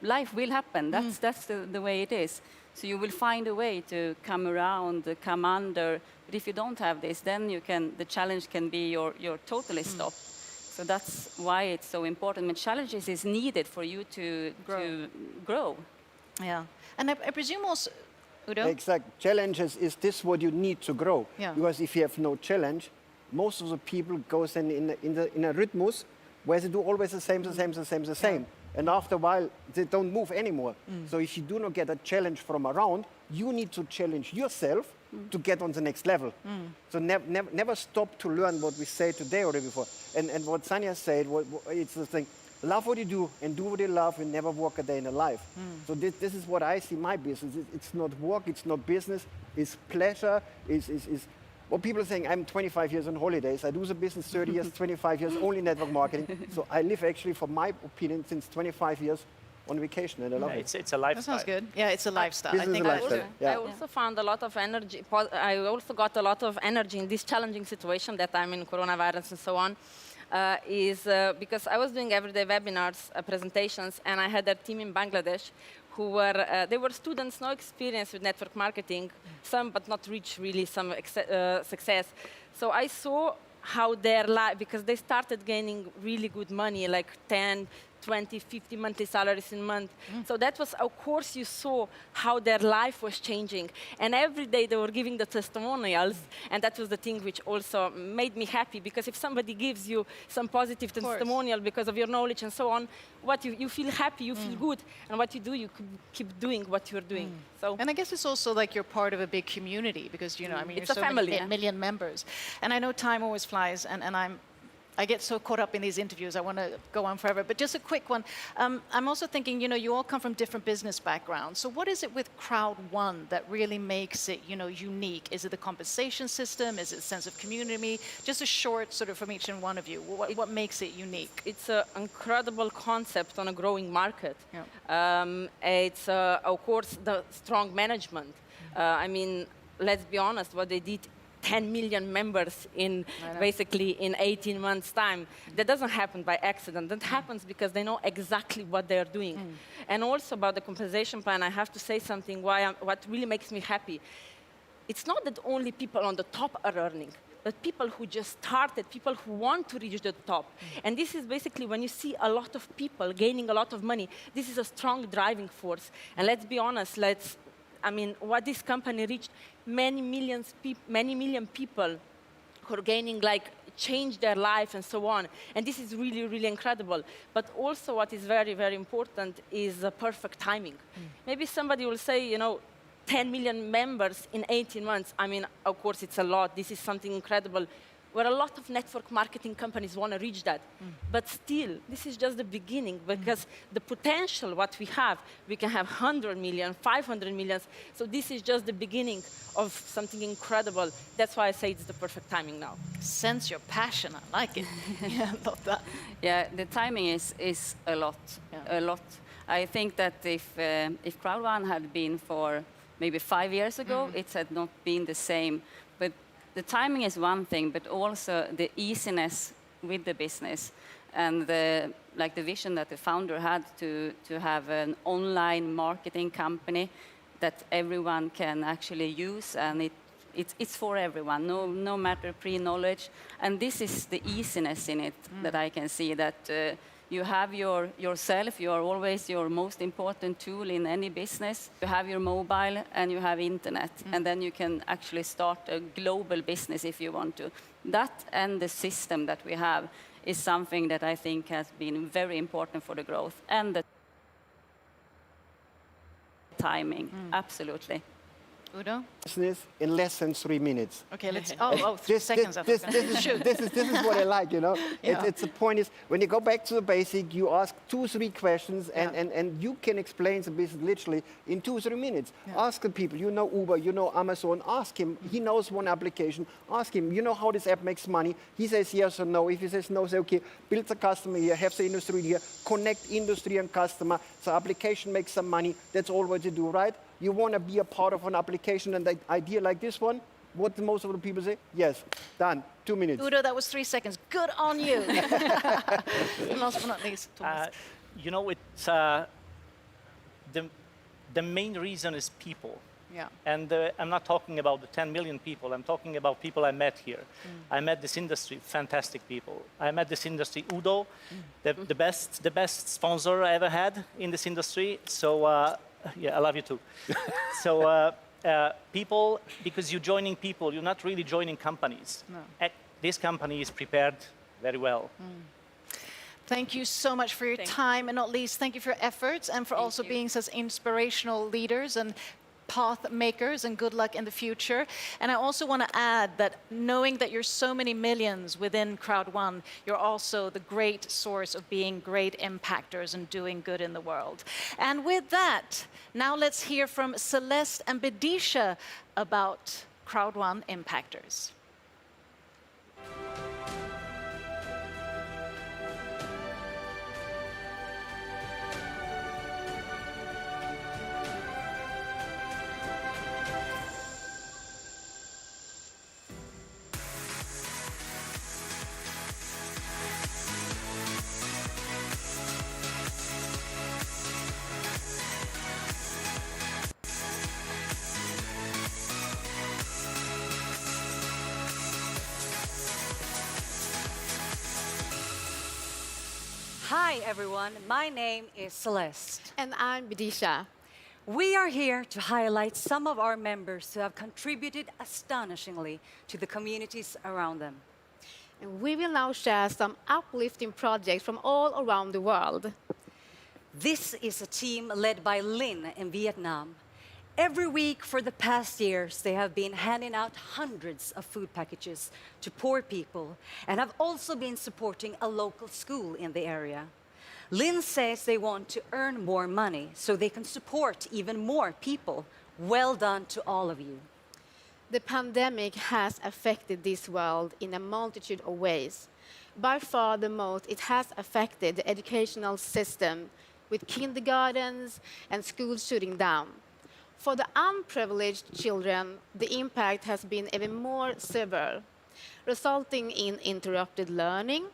life will happen, that's the way it is. So you will find a way to come around, come under. But if you don't have this, then the challenge can be your totally stop. So that's why it's so important. And challenges is needed for you to grow. Yeah. And I presume also, Udo? Exact. Challenges is this what you need to grow. Yeah. Because if you have no challenge, most of the people goes in a rhythmus where they do always the same. And after a while, they don't move anymore. So if you do not get a challenge from around, you need to challenge yourself to get on the next level. So never stop to learn what we say today or before. And what Sanya said, it's the thing, love what you do and do what you love and never work a day in a life. So this is what I see my business. It's not work, it's not business, it's pleasure, is what people are saying, I'm 25 years on holidays, I do the business 30 years, 25 years, only network marketing. So I live actually, for my opinion, since 25 years on vacation, and I love it. It's a lifestyle. That sounds good. Yeah, it's a lifestyle. Business is a lifestyle. I also found a lot of energy. I also got a lot of energy in this challenging situation that I'm in, coronavirus and so on. Because I was doing everyday webinars, presentations, and I had a team in Bangladesh who were, they were students, no experience with network marketing, some but not reach really some success. So I saw how their life, because they started gaining really good money, like 10, 20, 50 monthly salaries in a month. So that was, of course, you saw how their life was changing. And every day they were giving the testimonials, and that was the thing which also made me happy, because if somebody gives you some positive testimonial because of your knowledge and so on, what you feel happy, you feel good, and what you do, you keep doing what you're doing. So, and I guess it's also like you're part of a big community, because, you know, I mean, it's you're a so family, many million members. And I know time always flies, and I get so caught up in these interviews, I want to go on forever. But just a quick one. I'm also thinking, you know, you all come from different business backgrounds. So what is it with Crowd One that really makes it, you know, unique? Is it the compensation system? Is it a sense of community? Just a short sort of from each and one of you. What makes it unique? It's an incredible concept on a growing market. Yeah. It's, of course, the strong management. I mean, let's be honest, what they did, 10 million members in basically in 18 months' time. That doesn't happen by accident. That happens because they know exactly what they're doing. And also about the compensation plan, I have to say something what really makes me happy. It's not that only people on the top are earning, but people who just started, people who want to reach the top. And this is basically when you see a lot of people gaining a lot of money, this is a strong driving force. And let's be honest, I mean, what this company reached, many million people who are gaining, like, change their life and so on. And this is really, really incredible. But also what is very, very important is the perfect timing. Maybe somebody will say, you know, 10 million members in 18 months. I mean, of course, it's a lot. This is something incredible, where a lot of network marketing companies want to reach that. But still, this is just the beginning, because the potential what we can have 100 million, 500 million. So this is just the beginning of something incredible. That's why I say it's the perfect timing now. Sense your passion, I like it. Yeah, I love that. Yeah, the timing is a lot, a lot. I think that if Crowd One had been for maybe 5 years ago, it had not been the same. But the timing is one thing, but also the easiness with the business and the vision that the founder had to have an online marketing company that everyone can actually use, and it's for everyone, no matter pre-knowledge. And this is the easiness in it that I can see, that you have yourself, you are always your most important tool in any business. You have your mobile and you have internet, and then you can actually start a global business if you want to. That and the system that we have is something that I think has been very important for the growth, and the timing, absolutely. Udo? Business in less than 3 minutes. Okay, let's. 3 seconds. This is what I like, you know. Yeah. It's the point is, when you go back to the basic, you ask 2-3 questions, and you can explain the business literally in 2-3 minutes. Ask the people, you know Uber, you know Amazon, ask him. He knows one application. Ask him, you know how this app makes money? He says yes or no. If he says no, say, okay, build the customer here, have the industry here, connect industry and customer. The application makes some money. That's all what you do, right? You want to be a part of an application and an idea like this one? What do most of the people say? Yes, done, 2 minutes. Udo, that was 3 seconds. Good on you. Last but not least, Thomas. You know, it's the main reason is people. Yeah. And I'm not talking about the 10 million people. I'm talking about people I met here. I met this industry, fantastic people. I met this industry, Udo, the best sponsor I ever had in this industry. So yeah, I love you too. So people, because you're joining people, you're not really joining companies. No. This company is prepared very well. Thank you so much for your time, and not least, thank you for your efforts and for also being such inspirational leaders and path makers, and good luck in the future. And I also want to add that knowing that you're so many millions within Crowd1, you're also the great source of being great impactors and doing good in the world. And with that, now let's hear from Celeste and Bedisha about Crowd1 impactors. Hi everyone, my name is Celeste. And I'm Bedisha. We are here to highlight some of our members who have contributed astonishingly to the communities around them. And we will now share some uplifting projects from all around the world. This is a team led by Lin in Vietnam. Every week for the past years, they have been handing out hundreds of food packages to poor people and have also been supporting a local school in the area. Lin says they want to earn more money so they can support even more people. Well done to all of you. The pandemic has affected this world in a multitude of ways. By far the most, it has affected the educational system, with kindergartens and schools shutting down. For the unprivileged children, the impact has been even more severe, resulting in interrupted learning,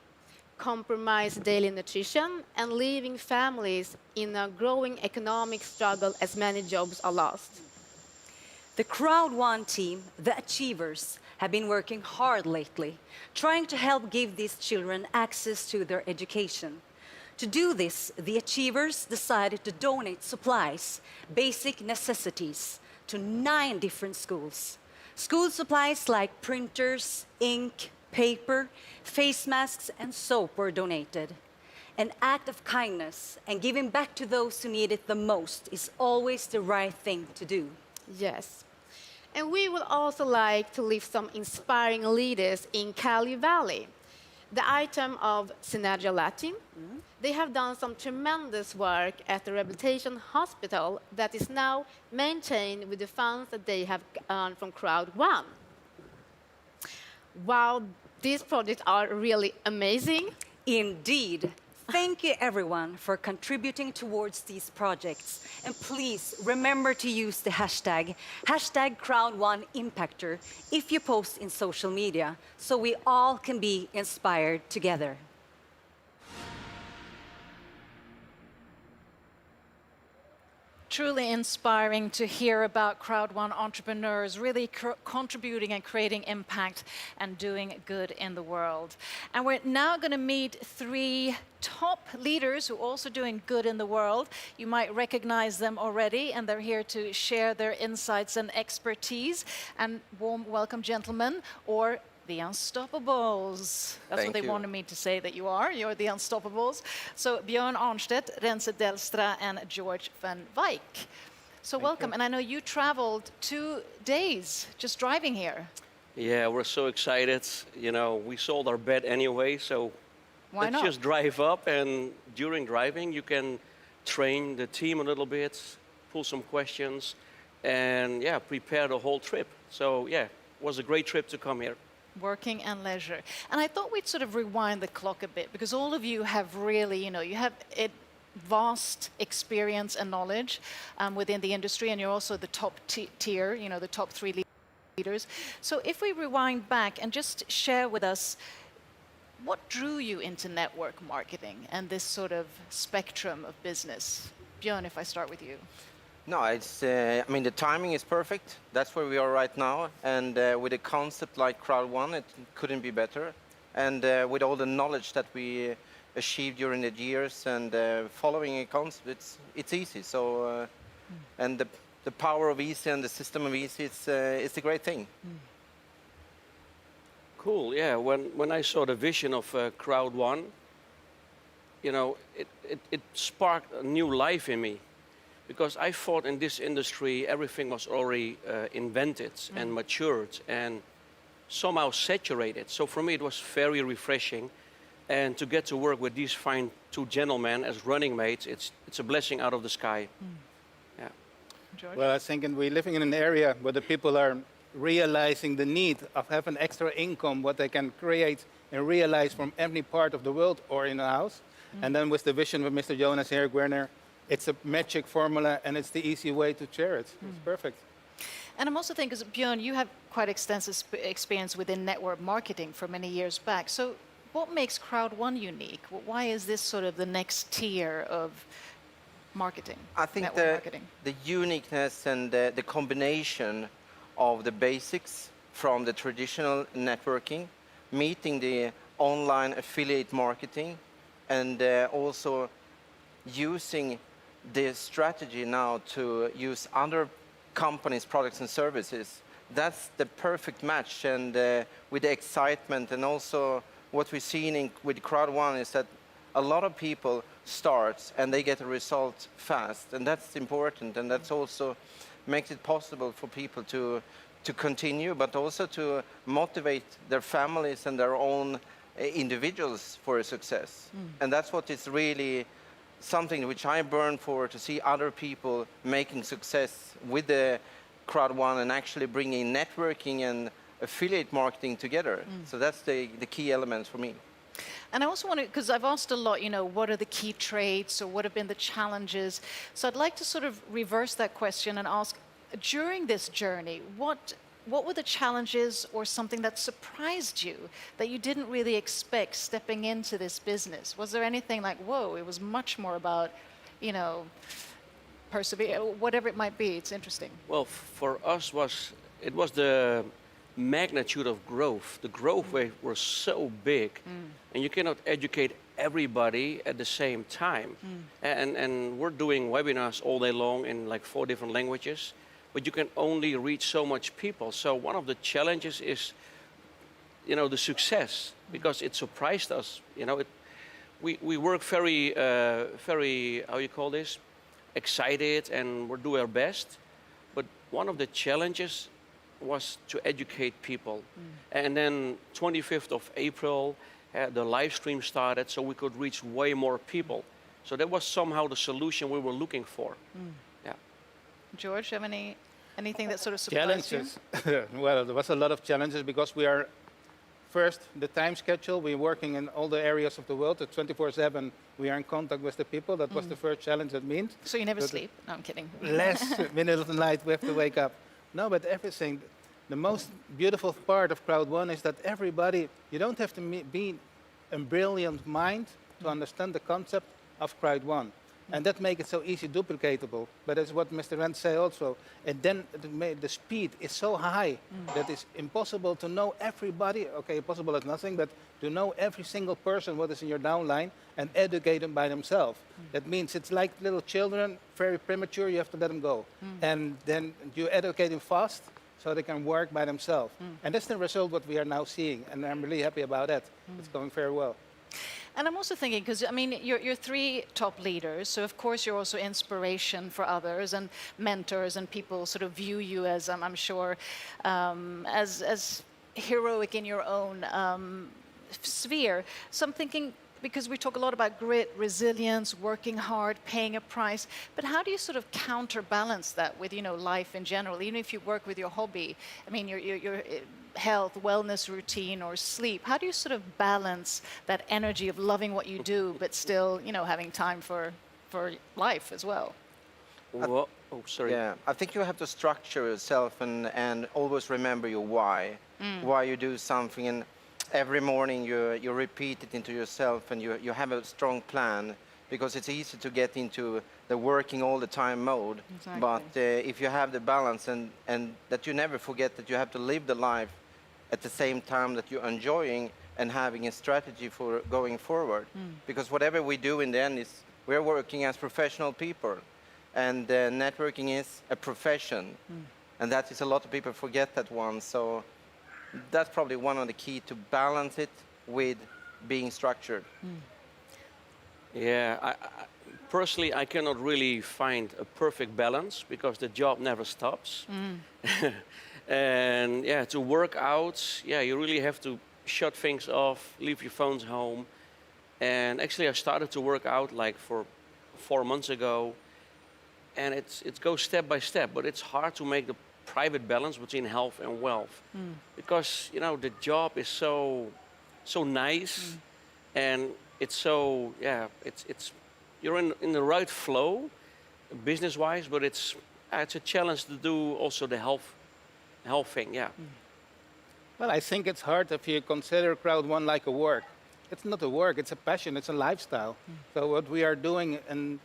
compromised daily nutrition, and leaving families in a growing economic struggle as many jobs are lost. The Crowd1 team, the Achievers, have been working hard lately, trying to help give these children access to their education. To do this, the Achievers decided to donate supplies, basic necessities, to 9 different schools. School supplies like printers, ink, paper, face masks, and soap were donated. An act of kindness and giving back to those who need it the most is always the right thing to do. Yes. And we would also like to lift some inspiring leaders in Cali Valley. The item of Synergia Latin. They have done some tremendous work at the rehabilitation hospital that is now maintained with the funds that they have earned from Crowd1. Wow, these projects are really amazing. Indeed. Thank you, everyone, for contributing towards these projects. And please remember to use the hashtag Crowd1Impactor if you post in social media, so we all can be inspired together. Truly inspiring to hear about Crowd1 entrepreneurs really contributing and creating impact and doing good in the world. And we're now going to meet 3 top leaders who are also doing good in the world. You might recognize them already, and they're here to share their insights and expertise. And warm welcome, gentlemen, or the Unstoppables. That's what they wanted me to say that you are. You're the Unstoppables. So Björn Arnstedt, Renze Delstra, and George van Wyk. So welcome. And I know you traveled 2 days just driving here. Yeah, we're so excited. You know, we sold our bed anyway, so Why not? just drive up, and during driving you can train the team a little bit, pull some questions, and yeah, prepare the whole trip. So yeah, it was a great trip to come here. Working and leisure. And I thought we'd sort of rewind the clock a bit, because all of you have really, you know, you have vast experience and knowledge within the industry, and you're also the top tier, you know, the top 3 leaders. So if we rewind back and just share with us, what drew you into network marketing and this sort of spectrum of business? Björn, if I start with you. No, it's. I mean, the timing is perfect. That's where we are right now, and with a concept like Crowd One, it couldn't be better. And with all the knowledge that we achieved during the years, and following a concept, it's easy. So, and the power of easy and the system of easy, it's a great thing. Cool. Yeah. When I saw the vision of Crowd One, you know, it sparked a new life in me. Because I thought in this industry everything was already invented and matured and somehow saturated. So for me it was very refreshing, and to get to work with these fine two gentlemen as running mates, it's a blessing out of the sky. Yeah. George? Well, I think we're living in an area where the people are realizing the need of having extra income, what they can create and realize from any part of the world or in a house. And then with the vision of Mr. Jonas here, Werner, it's a magic formula, and it's the easy way to share it. It's perfect. And I'm also thinking, because Björn, you have quite extensive experience within network marketing for many years back. So what makes Crowd One unique? Why is this sort of the next tier of marketing? I think network marketing? the uniqueness and the combination of the basics from the traditional networking, meeting the online affiliate marketing, and also using the strategy now to use other companies' products and services. That's the perfect match, and with the excitement, and also what we're seeing with Crowd One is that a lot of people start and they get a result fast, and that's important, and that's also makes it possible for people to continue, but also to motivate their families and their own individuals for a success. And that's what is really something which I burn for, to see other people making success with the Crowd One and actually bringing networking and affiliate marketing together. So that's the key elements for me. And I also want to, because I've asked a lot, you know, what are the key traits or what have been the challenges? So I'd like to sort of reverse that question and ask, during this journey, what were the challenges or something that surprised you that you didn't really expect stepping into this business? Was there anything like, whoa, it was much more about, you know, persevere, whatever it might be? It's interesting. Well, for us it was the magnitude of growth. The growth wave was so big, and you cannot educate everybody at the same time. And we're doing webinars all day long in like 4 different languages, but you can only reach so much people. So one of the challenges is, you know, the success, because it surprised us. You know, we work very, how you call this, excited, and we're doing our best. But one of the challenges was to educate people. And then 25th of April, the live stream started, so we could reach way more people. So that was somehow the solution we were looking for. Yeah. George, you have anything that sort of surprised Challenges. Well, there was a lot of challenges because we are, first, the time schedule. We're working in all the areas of the world. At 24/7, we are in contact with the people. That was the first challenge, that means. So you never sleep? No, I'm kidding. Less middle of the night, we have to wake up. No, but everything. The most beautiful part of Crowd One is that everybody, you don't have to be a brilliant mind to understand the concept of Crowd One. And that makes it so easy duplicatable. But that's what Mr. Rand said also. And then the speed is so high that it's impossible to know everybody. Okay, impossible is nothing, but to know every single person what is in your downline and educate them by themselves. That means it's like little children, very premature, you have to let them go. And then you educate them fast so they can work by themselves. And that's the result what we are now seeing. And I'm really happy about that. It's going very well. And I'm also thinking, because I mean, you're 3 top leaders, so of course you're also inspiration for others and mentors, and people sort of view you as, I'm sure, as heroic in your own sphere. So I'm thinking, because we talk a lot about grit, resilience, working hard, paying a price, but how do you sort of counterbalance that with, you know, life in general? Even if you work with your hobby, I mean, your health, wellness routine, or sleep, how do you sort of balance that energy of loving what you do, but still, you know, having time for life as well? Well, oh, sorry. Yeah, I think you have to structure yourself and always remember your why, why you do something, and every morning you repeat it into yourself, and you have a strong plan because it's easy to get into the working all the time mode. Exactly. But if you have the balance and that you never forget that you have to live the life at the same time that you're enjoying and having a strategy for going forward. Because whatever we do in the end is we're working as professional people, and networking is a profession. And that is a lot of people forget that one. So that's probably one of the key to balance it with being structured. Yeah, personally, I cannot really find a perfect balance because the job never stops. And yeah, to work out, yeah, you really have to shut things off, leave your phones home. And actually, I started to work out like for 4 months ago, and it goes step by step. But it's hard to make the private balance between health and wealth because the job is so nice, and it's so it's you're in the right flow, business-wise, but it's a challenge to do also the health thing. Yeah. Well, I think it's hard if you consider Crowd One like a work. It's not a work, it's a passion, it's a lifestyle. So what we are doing, and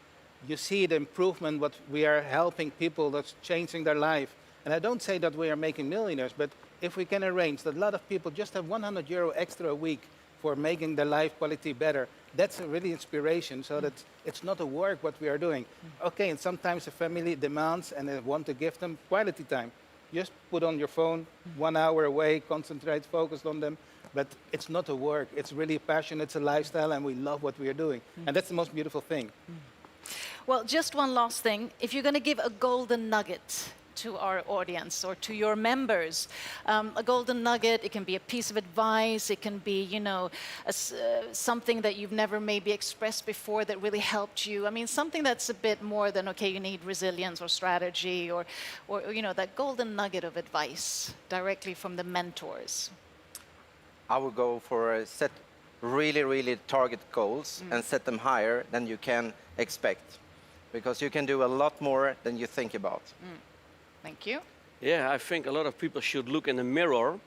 you see the improvement, what we are helping people that's changing their life. And I don't say that we are making millionaires, but if we can arrange that a lot of people just have €100 extra a week for making their life quality better, that's a really inspiration, so that it's not a work what we are doing. Okay, and sometimes the family demands and they want to give them quality time. Just put on your phone, 1 hour away, concentrate, focus on them. But it's not a work, it's really a passion, it's a lifestyle, and we love what we are doing. And that's the most beautiful thing. Well, just one last thing. If you're going to give a golden nugget to our audience or to your members, a golden nugget, it can be a piece of advice, it can be, something that you've never maybe expressed before that really helped you. I mean, something that's a bit more than, okay, you need resilience or strategy or that golden nugget of advice directly from the mentors. I would go for set really target goals and set them higher than you can expect, because you can do a lot more than you think about. Thank you. Yeah, I think a lot of people should look in the mirror,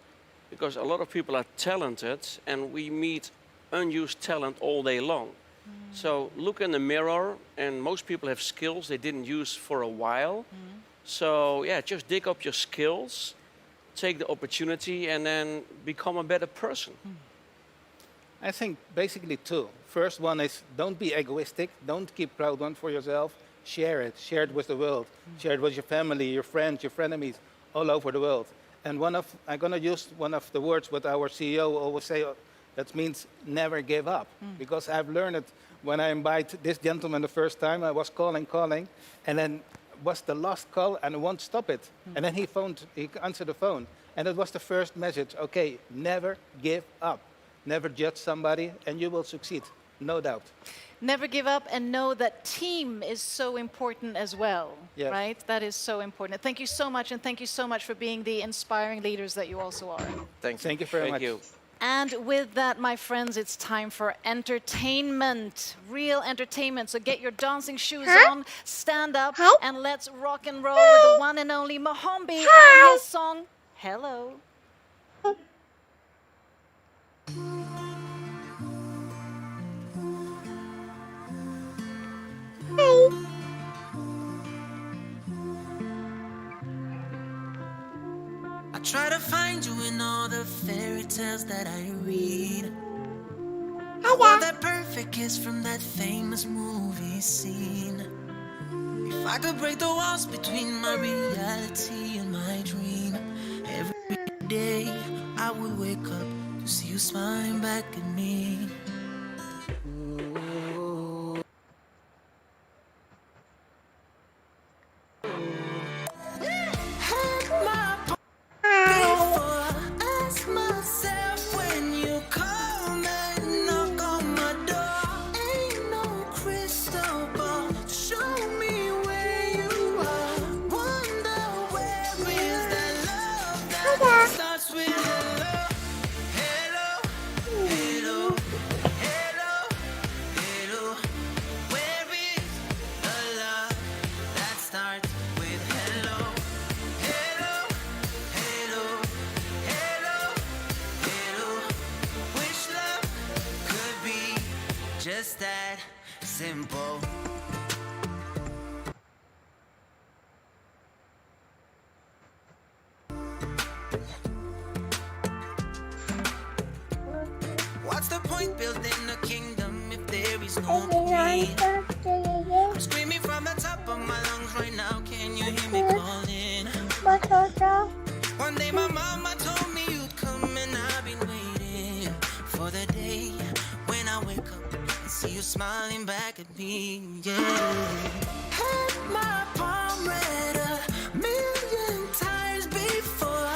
because a lot of people are talented and we meet unused talent all day long. So look in the mirror, and most people have skills they didn't use for a while. So yeah, just dig up your skills, take the opportunity, and then become a better person. I think basically two. First one is don't be egoistic. Don't keep Crowd One for yourself. Share it. Share it with the world. Share it with your family, your friends, your frenemies, all over the world. And I'm going to use one of the words what our CEO always say. That means never give up. Because I've learned it when I invite this gentleman the first time. I was calling, and then was the last call, and I won't stop it. And then he answered the phone, and it was the first message. Okay, never give up. Never judge somebody, and you will succeed, no doubt. Never give up, and know that team is so important as well, Yes. right? That is so important. Thank you so much, and thank you so much for being the inspiring leaders that you also are. Thanks. Thank you very much. Thank you. And with that, my friends, it's time for entertainment, real entertainment. So get your dancing shoes on, stand up, and let's rock and roll with the one and only Mohombi and his song, Hello. I try to find you in all the fairy tales that I read. I want that perfect kiss from that famous movie scene. If I could break the walls between my reality and my dream, every day I would wake up to see you smiling back at me. Ask myself when you come and knock on my door. Ain't no crystal ball to show me where you are. Wonder where is that love that starts with hello, hello, hello, hello, hello. Where is the love that starts with hello, hello, hello, hello, hello. Wish love could be just that, simple. What's the point building a kingdom if there is no queen? I'm screaming from the top of my lungs right now. Can you hear me calling? One day my mama told me you'd come, and I've been waiting for the day when I wake up and see you smiling back at me. Yeah. Had my palm read a million times before.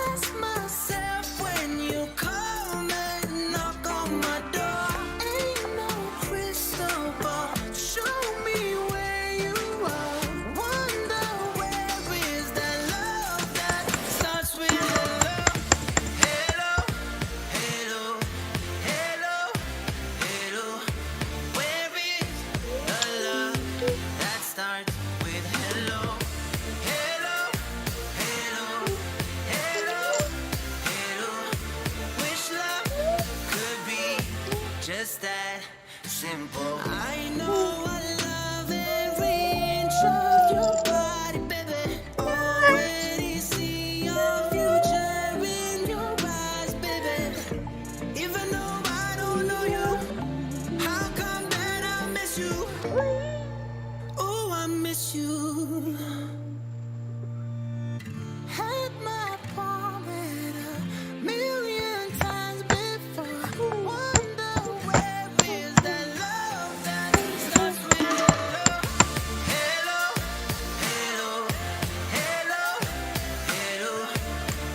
Ask myself when you come and knock on my door. Ain't no crystal ball. Show me where you are. Wonder where is that love that starts with hello. Hello, hello, hello, hello. Where is the love that starts with hello? Hello, hello, hello, hello. Wish love could be just that simple. I know I love every inch of your body, baby. Already see your future in your eyes, baby. Even though I don't know you, how come that I miss you? Oh, I miss you. Had my palm read a million times before. Wonder where is that love that starts with hello. Hello, hello, hello, hello.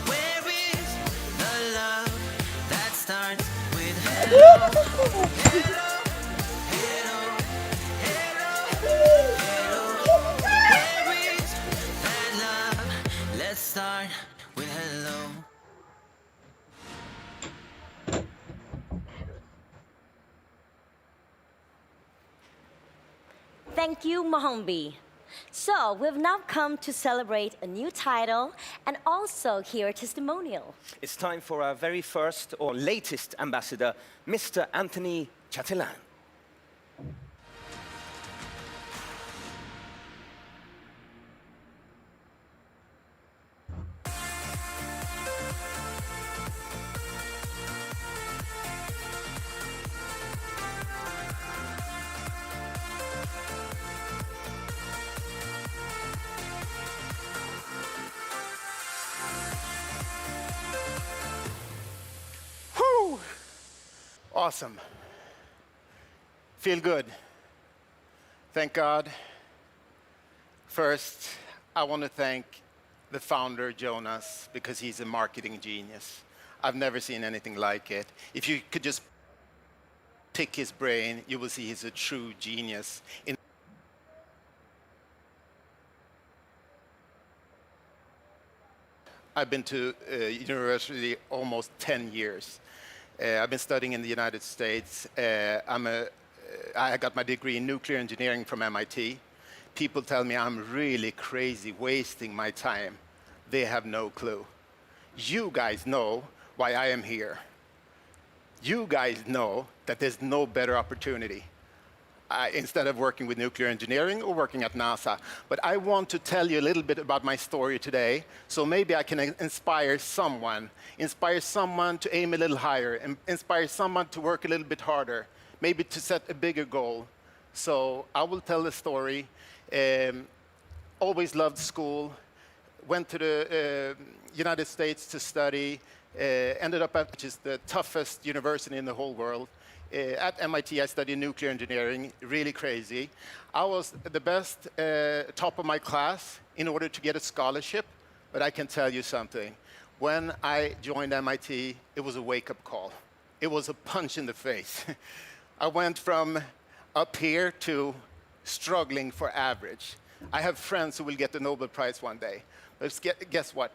Where is the love that starts with hello? Hello, hello, hello, hello. Where is that love? Let's start with hello. Thank you, Mohombi. So we've now come to celebrate a new title and also hear a testimonial. It's time for our very first or latest ambassador, Mr. Anthony Chatelain. Whew. Awesome. Feel good. Thank God. First, I want to thank the founder, Jonas, because he's a marketing genius. I've never seen anything like it. If you could just pick his brain, you will see he's a true genius. I've been to university almost 10 years. I've been studying in the United States. I got my degree in nuclear engineering from MIT. People tell me I'm really crazy, wasting my time. They have no clue. You guys know why I am here. You guys know that there's no better opportunity instead of working with nuclear engineering or working at NASA. But I want to tell you a little bit about my story today, so maybe I can inspire someone to aim a little higher, and inspire someone to work a little bit harder, maybe to set a bigger goal. So I will tell the story. Always loved school, went to the United States to study, ended up at which is the toughest university in the whole world. At MIT, I studied nuclear engineering, really crazy. I was the best top of my class in order to get a scholarship, but I can tell you something. When I joined MIT, it was a wake-up call. It was a punch in the face. I went from up here to struggling for average. I have friends who will get the Nobel Prize one day. But guess what?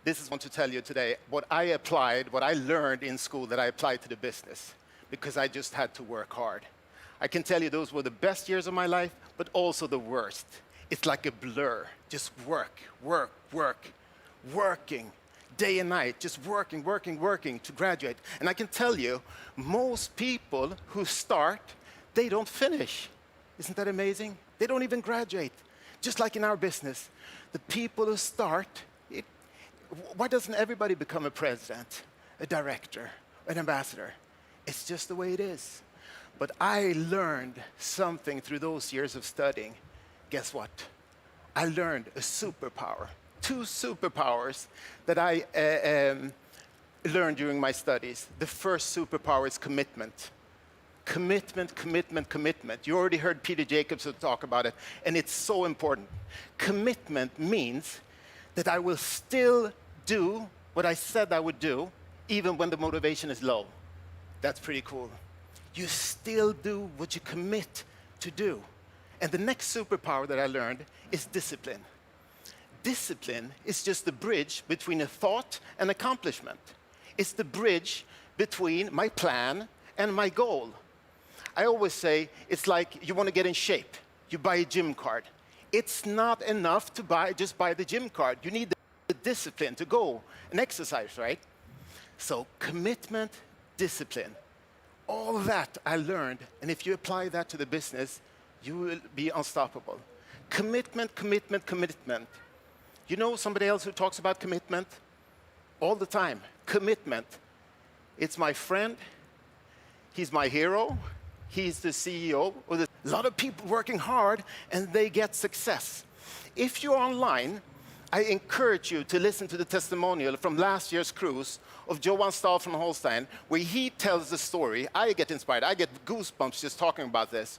This is what I want to tell you today. What I applied, what I learned in school that I applied to the business, because I just had to work hard. I can tell you those were the best years of my life, but also the worst. It's like a blur. Just work, work, work, working, day and night, just working, working, working to graduate. And I can tell you, most people who start, they don't finish. Isn't that amazing? They don't even graduate. Just like in our business, the people who start, why doesn't everybody become a president, a director, an ambassador? It's just the way it is. But I learned something through those years of studying. Guess what? I learned a superpower, 2 superpowers that I learned during my studies. The first superpower is commitment. Commitment, commitment, commitment. You already heard Peter Jacobson talk about it, and it's so important. Commitment means that I will still do what I said I would do, even when the motivation is low. That's pretty cool. You still do what you commit to do. And the next superpower that I learned is discipline. Discipline is just the bridge between a thought and accomplishment. It's the bridge between my plan and my goal. I always say it's like you want to get in shape. You buy a gym card. It's not enough to just buy the gym card. You need the discipline to go and exercise, right? So commitment, discipline. All of that I learned, and if you apply that to the business, you will be unstoppable. Commitment, commitment, commitment. You know somebody else who talks about commitment? All the time. Commitment. It's my friend. He's my hero. He's the CEO. A lot of people working hard, and they get success. If you're online, I encourage you to listen to the testimonial from last year's cruise of Johan Stahl from Holstein, where he tells the story. I get inspired. I get goosebumps just talking about this.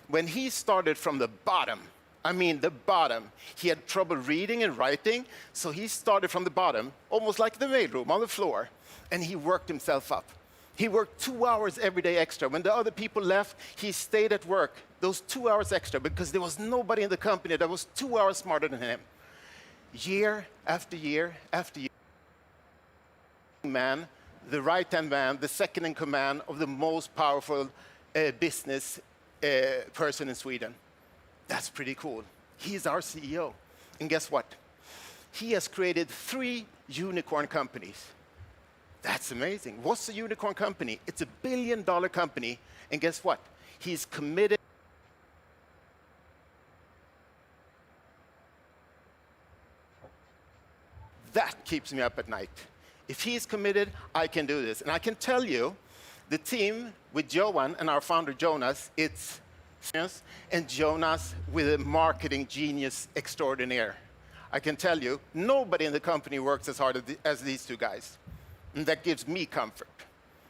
When he started from the bottom, I mean the bottom, he had trouble reading and writing, so he started from the bottom, almost like the mailroom on the floor, and he worked himself up. He worked 2 hours every day extra. When the other people left, he stayed at work those 2 hours extra because there was nobody in the company that was 2 hours smarter than him. Year after year after year. Man, the right-hand man, the second in command of the most powerful business person in Sweden. That's pretty cool. He's our CEO. And guess what? He has created 3 unicorn companies. That's amazing. What's a unicorn company? It's $1 billion company. And guess what? He's committed. That keeps me up at night. If he's committed, I can do this. And I can tell you, the team with Johan and our founder Jonas, it's and Jonas with a marketing genius extraordinaire. I can tell you, nobody in the company works as hard as these 2 guys. And that gives me comfort.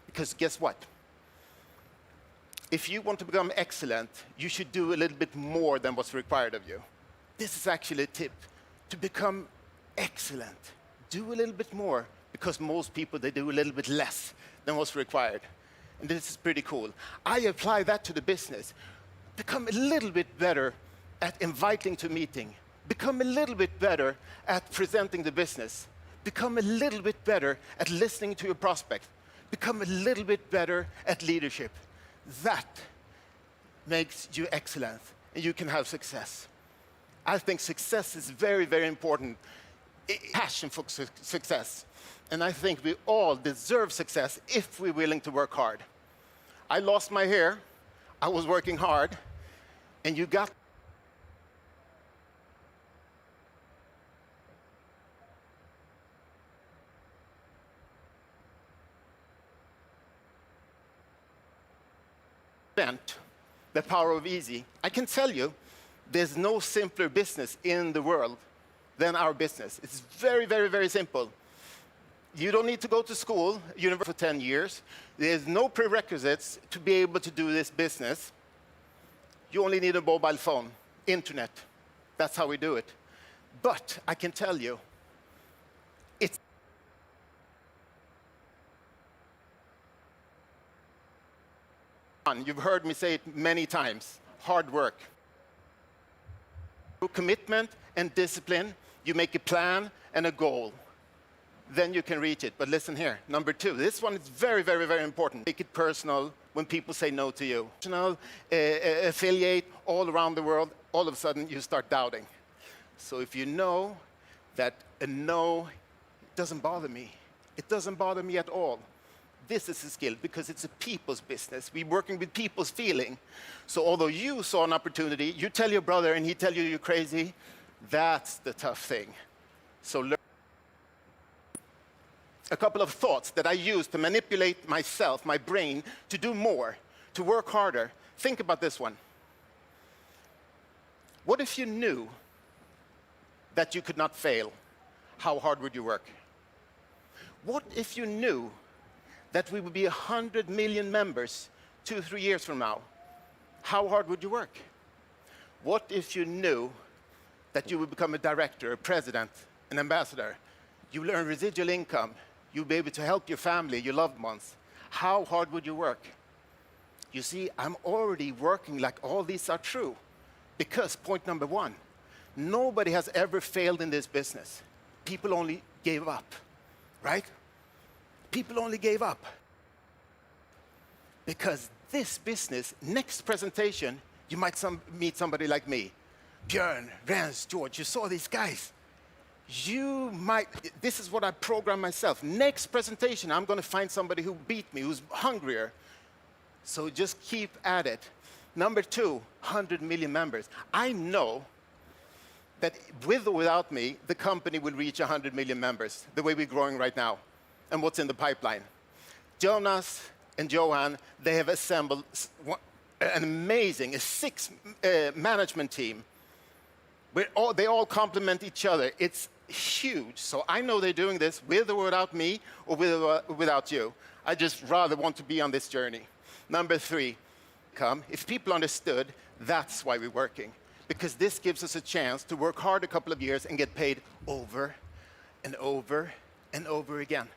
Because guess what? If you want to become excellent, you should do a little bit more than what's required of you. This is actually a tip. To become excellent, do a little bit more, because most people, they do a little bit less than what's required. And this is pretty cool. I apply that to the business. Become a little bit better at inviting to meeting. Become a little bit better at presenting the business. Become a little bit better at listening to your prospect. Become a little bit better at leadership. That makes you excellent, and you can have success. I think success is very, very important. Passion for success. And I think we all deserve success if we're willing to work hard. I lost my hair. I was working hard. And you got the power of easy. I can tell you, there's no simpler business in the world than our business. It's very, very, very simple. You don't need to go to school, university for 10 years. There's no prerequisites to be able to do this business. You only need a mobile phone, internet. That's how we do it. But I can tell you, it's fun. You've heard me say it many times. Hard work. Through commitment and discipline, you make a plan and a goal. Then you can reach it. But listen here, number 2. This one is very, very, very important. Make it personal when people say no to you. Affiliate all around the world, all of a sudden you start doubting. So if you know that a no doesn't bother me, it doesn't bother me at all. this is a skill because it's a people's business. We're working with people's feeling. So although you saw an opportunity, you tell your brother and he tell you you're crazy, that's the tough thing. So learn. A couple of thoughts that I use to manipulate myself, my brain, to do more, to work harder. Think about this one. What if you knew that you could not fail? How hard would you work? What if you knew that we would be 100 million members 2-3 years from now? How hard would you work? What if you knew that you would become a director, a president, an ambassador? You will earn residual income. You'll be able to help your family, your loved ones. How hard would you work? You see, I'm already working like all these are true. Because point number one, nobody has ever failed in this business. People only gave up, right? People only gave up. Because this business, next presentation, you might meet somebody like me. Björn, Rens, George, you saw these guys. You might, this is what I program myself. Next presentation, I'm going to find somebody who beat me, who's hungrier. So just keep at it. Number two, 100 million members. I know that with or without me, the company will reach 100 million members, the way we're growing right now, and what's in the pipeline. Jonas and Johan, they have assembled an amazing, a 6 management team. They all complement each other. It's huge. So I know they're doing this with or without me, or with or without you. I just rather want to be on this journey. Number three, if people understood, that's why we're working. Because this gives us a chance to work hard a couple of years and get paid over and over and over again.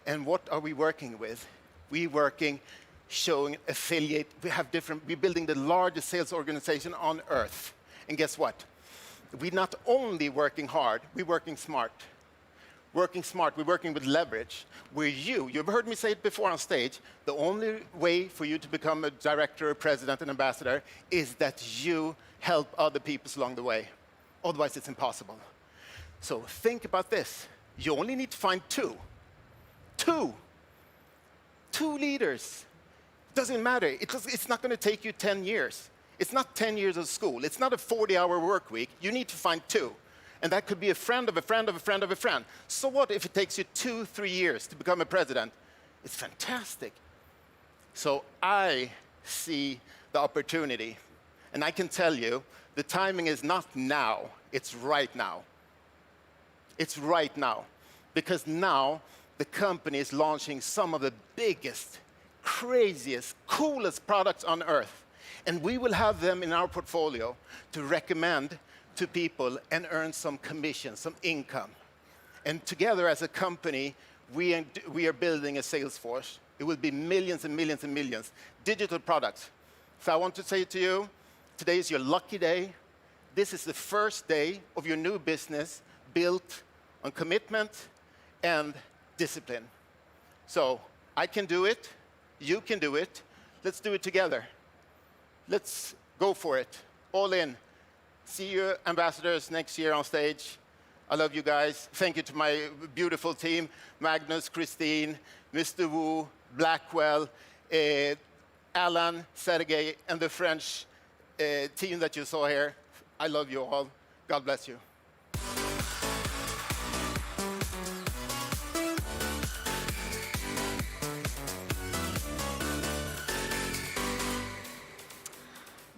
And what are we working with? We're working, showing affiliate. We're building the largest sales organization on earth. And guess what? We're not only working hard, we're working smart. Working smart, we're working with leverage. You've heard me say it before on stage, the only way for you to become a director, a president, an ambassador is that you help other people along the way. Otherwise, it's impossible. So think about this. You only need to find two leaders. Doesn't matter. It's not going to take you 10 years. It's not 10 years of school. It's not a 40-hour work week. You need to find two. And that could be a friend of a friend of a friend of a friend. So what if it takes you 2-3 years to become a president? It's fantastic. So I see the opportunity. And I can tell you, the timing is not now. It's right now. It's right now. Because now the company is launching some of the biggest, craziest, coolest products on earth. And we will have them in our portfolio to recommend to people and earn some commission, some income. And together as a company, we are building a sales force. It will be millions and millions and millions. Digital products. So I want to say to you, today is your lucky day. This is the first day of your new business built on commitment and discipline. So I can do it. You can do it. Let's do it together. Let's go for it. All in. See you, ambassadors, next year on stage. I love you guys. Thank you to my beautiful team, Magnus, Christine, Mr. Wu, Blackwell, Alan, Sergey, and the French team that you saw here. I love you all. God bless you.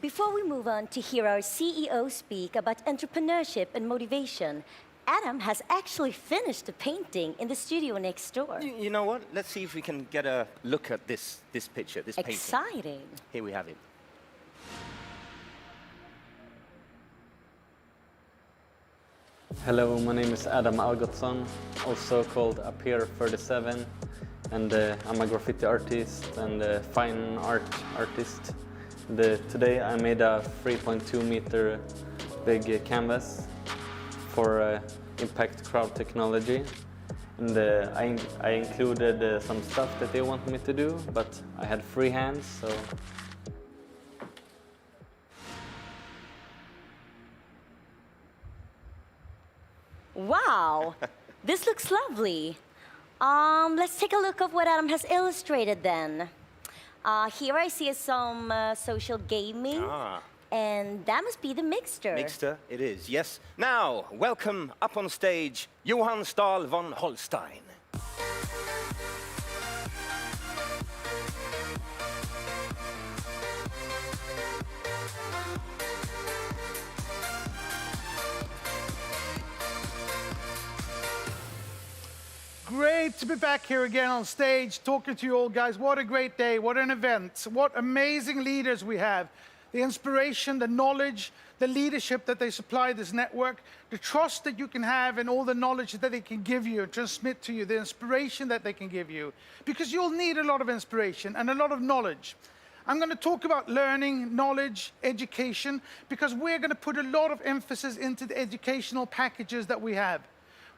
Before we move on to hear our CEO speak about entrepreneurship and motivation, Adam has actually finished the painting in the studio next door. You know what? Let's see if we can get a look at this picture, this painting. Exciting. Here we have it. Hello, my name is Adam Algotsson, also called Appear 37, and I'm a graffiti artist and a fine art artist. Today I made a 3.2 meter big canvas for Impact Crowd Technology, and I included some stuff that they wanted me to do, but I had free hands, so. Wow, this looks lovely. Let's take a look of what Adam has illustrated then. Here I see some social gaming. And that must be the Mixter. Mixter, it is, yes. Now, welcome up on stage, Johan Stahl von Holstein. Great to be back here again on stage, talking to you all, guys. What a great day, what an event, what amazing leaders we have. The inspiration, the knowledge, the leadership that they supply this network, the trust that you can have and all the knowledge that they can give you and transmit to you, the inspiration that they can give you. Because you'll need a lot of inspiration and a lot of knowledge. I'm going to talk about learning, knowledge, education, because we're going to put a lot of emphasis into the educational packages that we have.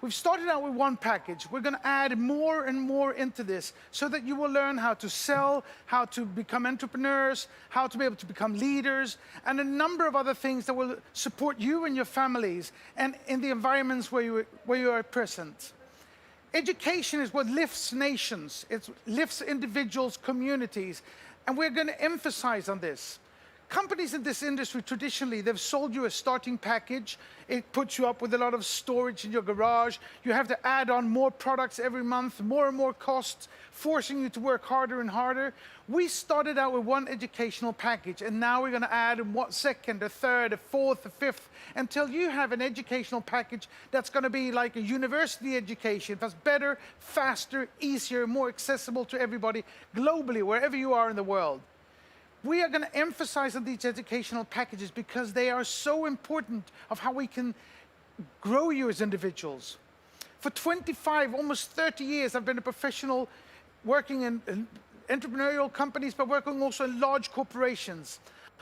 We've started out with one package. We're going to add more and more into this so that you will learn how to sell, how to become entrepreneurs, how to be able to become leaders, and a number of other things that will support you and your families and in the environments where you are present. Education is what lifts nations. It lifts individuals, communities, and we're going to emphasize on this. Companies in this industry, traditionally, they've sold you a starting package. It puts you up with a lot of storage in your garage. You have to add on more products every month, more and more costs, forcing you to work harder and harder. We started out with one educational package, and now we're going to add a second, a third, a fourth, a fifth, until you have an educational package that's going to be like a university education, that's better, faster, easier, more accessible to everybody globally, wherever you are in the world. We are going to emphasize on these educational packages because they are so important of how we can grow you as individuals. For 25, almost 30 years, I've been a professional working in entrepreneurial companies, but working also in large corporations.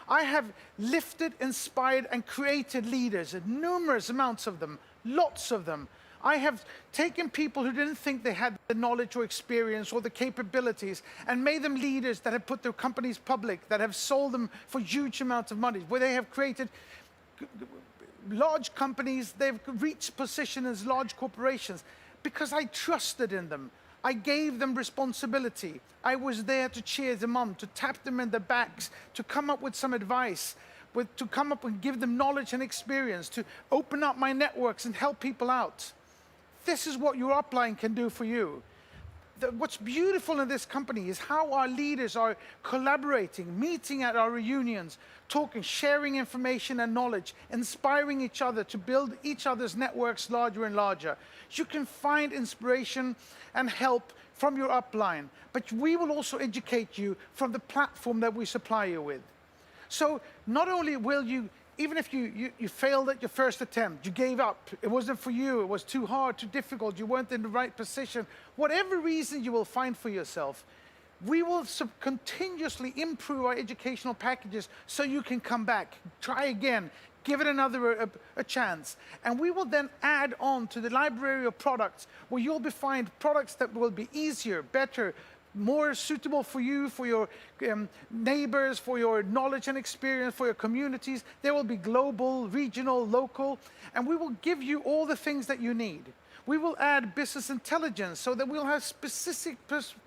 I have lifted, inspired, and created leaders, numerous amounts of them, lots of them. I have taken people who didn't think they had the knowledge or experience or the capabilities and made them leaders that have put their companies public, that have sold them for huge amounts of money, where they have created large companies, they've reached position as large corporations because I trusted in them. I gave them responsibility. I was there to cheer them on, to tap them in the backs, to come up with some advice, to come up and give them knowledge and experience, to open up my networks and help people out. This is what your upline can do for you. What's beautiful in this company is how our leaders are collaborating, meeting at our reunions, talking, sharing information and knowledge, inspiring each other to build each other's networks larger and larger. You can find inspiration and help from your upline, but we will also educate you from the platform that we supply you with. So not only will you, even if you failed at your first attempt, you gave up, it wasn't for you, it was too hard, too difficult, you weren't in the right position, whatever reason you will find for yourself, we will continuously improve our educational packages so you can come back, try again, give it another a chance. And we will then add on to the library of products where you'll find products that will be easier, better, more suitable for you, for your neighbors, for your knowledge and experience, for your communities. They will be global, regional, local, and we will give you all the things that you need. We will add business intelligence so that we'll have specific,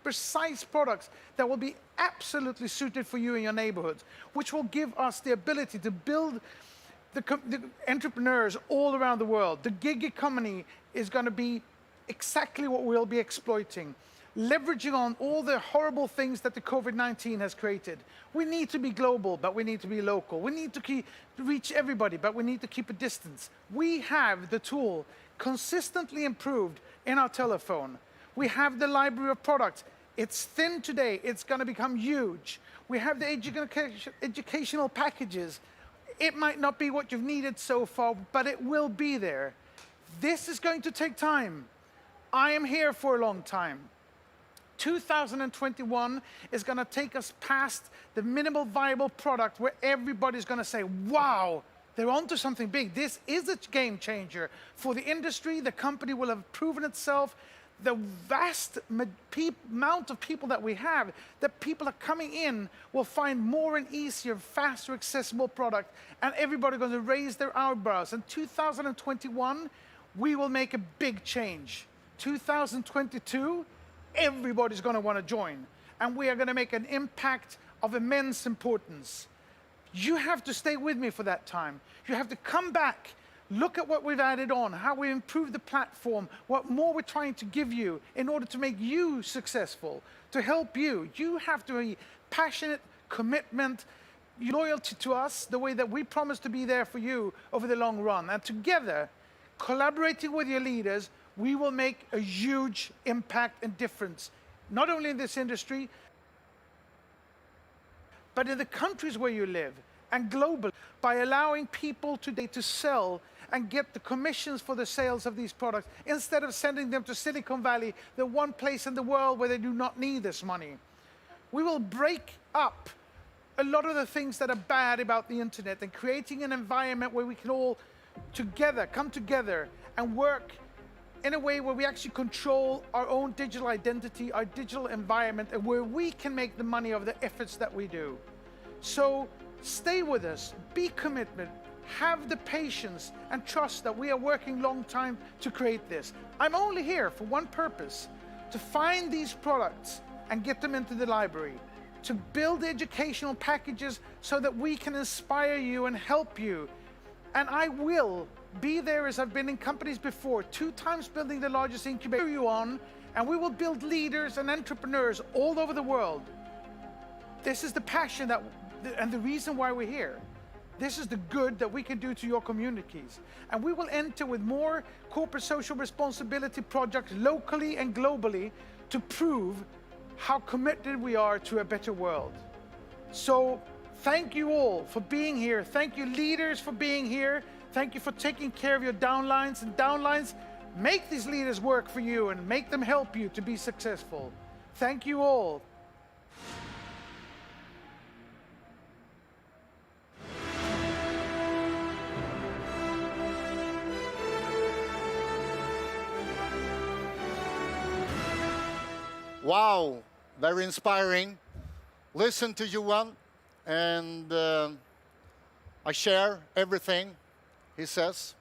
precise products that will be absolutely suited for you in your neighborhoods, which will give us the ability to build the entrepreneurs all around the world. The gig economy is going to be exactly what we'll be exploiting, leveraging on all the horrible things that the COVID-19 has created. We need to be global, but we need to be local. We need to reach everybody, but we need to keep a distance. We have the tool consistently improved in our telephone. We have the library of products. It's thin today, it's going to become huge. We have the educational packages. It might not be what you've needed so far, but it will be there. This is going to take time. I am here for a long time. 2021 is going to take us past the minimal viable product where everybody's going to say, wow, they're onto something big. This is a game changer for the industry. The company will have proven itself. The vast amount of people that we have, that people are coming in, will find more and easier, faster, accessible product, and everybody's going to raise their eyebrows. In 2021, we will make a big change. 2022, everybody's going to want to join. And we are going to make an impact of immense importance. You have to stay with me for that time. You have to come back, look at what we've added on, how we improved the platform, what more we're trying to give you in order to make you successful, to help you. You have to be passionate, commitment, loyalty to us, the way that we promise to be there for you over the long run. And together, collaborating with your leaders, we will make a huge impact and difference, not only in this industry, but in the countries where you live and globally, by allowing people today to sell and get the commissions for the sales of these products instead of sending them to Silicon Valley, the one place in the world where they do not need this money. We will break up a lot of the things that are bad about the internet and creating an environment where we can all together, come together and work in a way where we actually control our own digital identity, our digital environment, and where we can make the money of the efforts that we do. So stay with us, be committed, have the patience and trust that we are working long time to create this. I'm only here for one purpose, to find these products and get them into the library, to build educational packages so that we can inspire you and help you. And I will be there as I've been in companies before, 2 times building the largest incubator you on, and we will build leaders and entrepreneurs all over the world. This is the passion and the reason why we're here. This is the good that we can do to your communities. And we will enter with more corporate social responsibility projects locally and globally to prove how committed we are to a better world. So thank you all for being here. Thank you leaders for being here. Thank you for taking care of your downlines, and downlines, make these leaders work for you and make them help you to be successful. Thank you all. Wow, very inspiring. Listen to Johan, and I share everything he says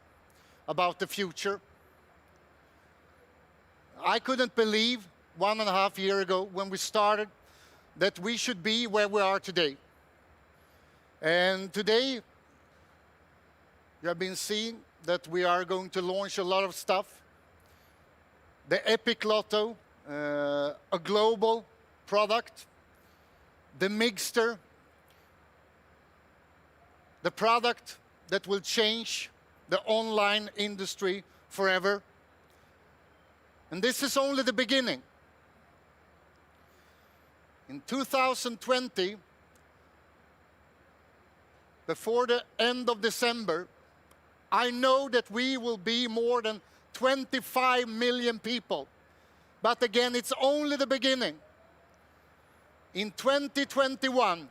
about the future. I couldn't believe 1.5 years ago when we started that we should be where we are today. And today, you have been seeing that we are going to launch a lot of stuff. The Epic Lotto, a global product, the Migster, the product that will change the online industry forever. And this is only the beginning. In 2020, before the end of December, I know that we will be more than 25 million people. But again, it's only the beginning. In 2021,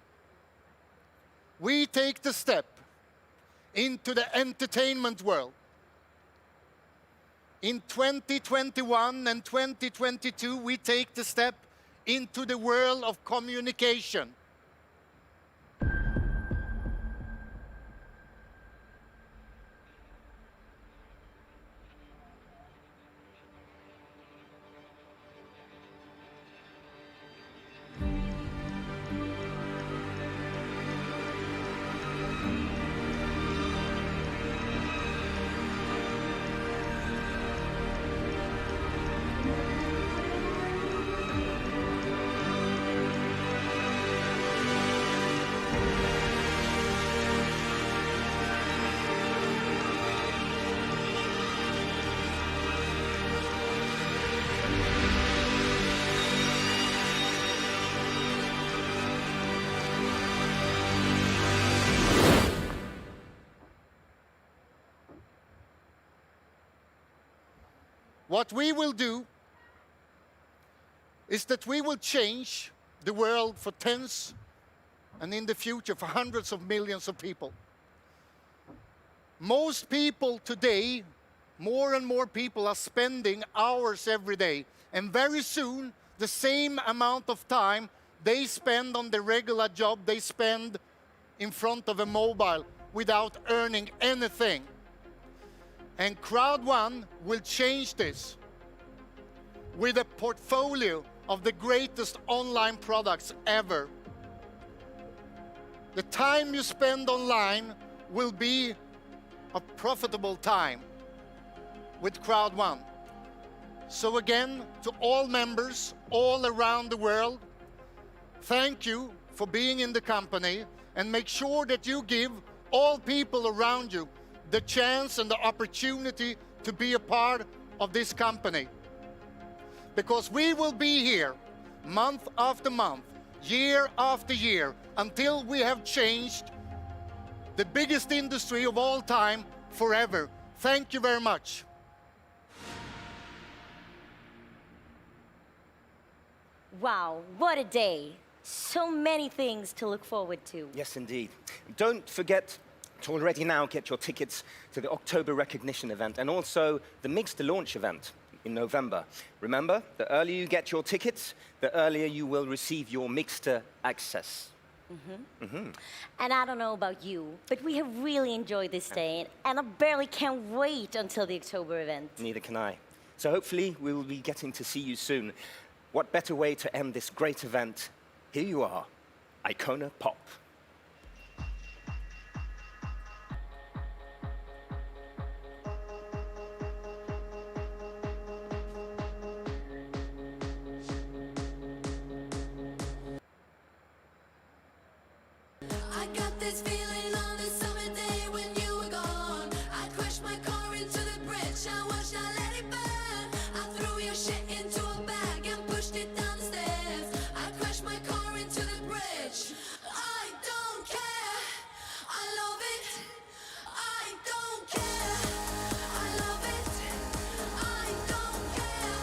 we take the step into the entertainment world. In 2021 and 2022, we take the step into the world of communication. What we will do is that we will change the world for tens and in the future for hundreds of millions of people. Most people today, more and more people are spending hours every day, and very soon the same amount of time they spend on the regular job they spend in front of a mobile without earning anything. And Crowd One will change this. with a portfolio of the greatest online products ever. The time you spend online will be a profitable time with Crowd1. So again, to all members all around the world, thank you for being in the company, and make sure that you give all people around you the chance and the opportunity to be a part of this company. Because we will be here month after month, year after year, until we have changed the biggest industry of all time forever. Thank you very much. Wow, what a day. So many things to look forward to. Yes, indeed. Don't forget to already now get your tickets to the October Recognition event and also the Mixter launch event in November. Remember, the earlier you get your tickets, the earlier you will receive your Mixter access. And I don't know about you, but we have really enjoyed this day, and I barely can't wait until the October event. Neither can I. So hopefully we will be getting to see you soon. What better way to end this great event? Here you are, Icona Pop. I got this feeling on the summer day when you were gone. I crashed my car into the bridge. I watched, I let it burn. I threw your shit into a bag and pushed it down the stairs. I crashed my car into the bridge. I don't care. I love it. I don't care. I love it. I don't care.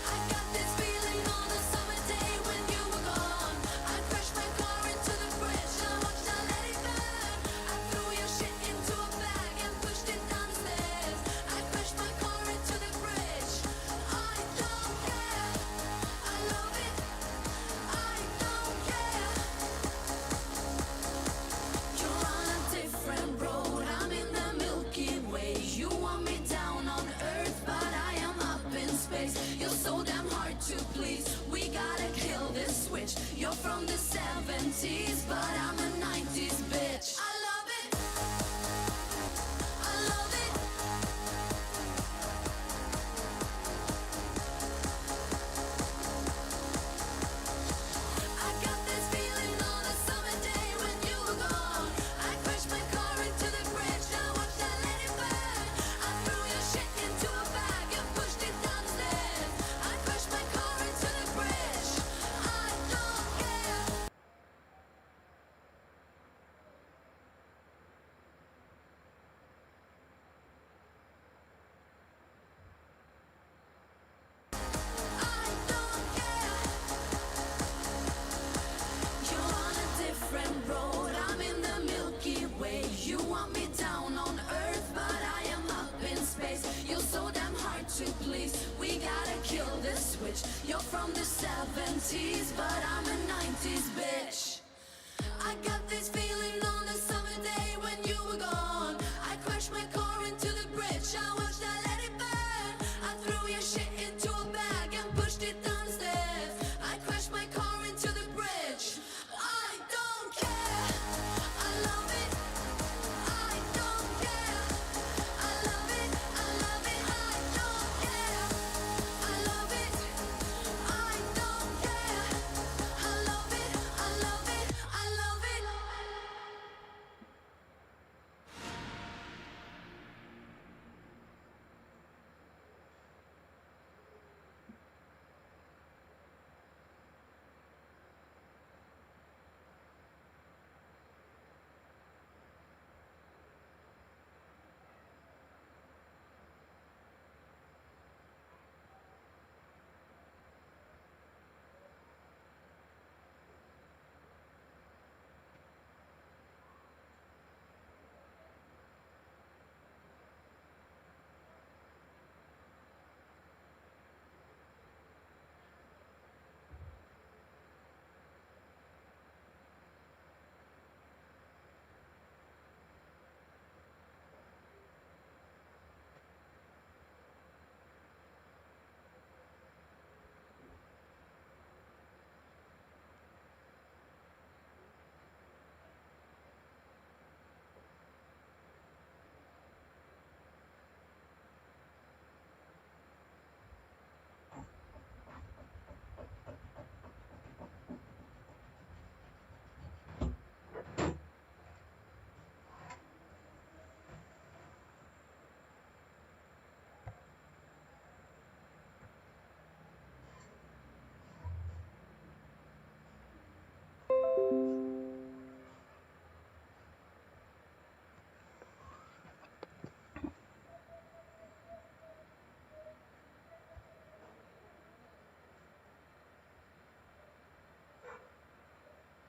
I got this feeling on a summer day when you were gone. I crashed my car into the bridge. I watched, I let it burn. I threw your shit into a bag and pushed it down the stairs. I crashed my car into the bridge. I don't care. I love it. I don't care. You're on a different road. I'm in the Milky Way. You want me down on Earth, but I am up in space. You're so damn hard to please. We gotta kill this switch. You're from the 70s, but I'm a 90s bitch. I love it. I love it. I got this feeling on a summer day when you were gone. I crashed my car into the bridge. I watched, I let it burn. I threw your shit into a bag and pushed it down the stairs. I crashed my car into the bridge. I don't care. You're on a different road. I'm in the Milky Way. You want me down on Earth, but I am up in space. You're so damn hard to please. We gotta kill this switch. You're from the 70s, but I'm a 90s bitch. I got this feeling.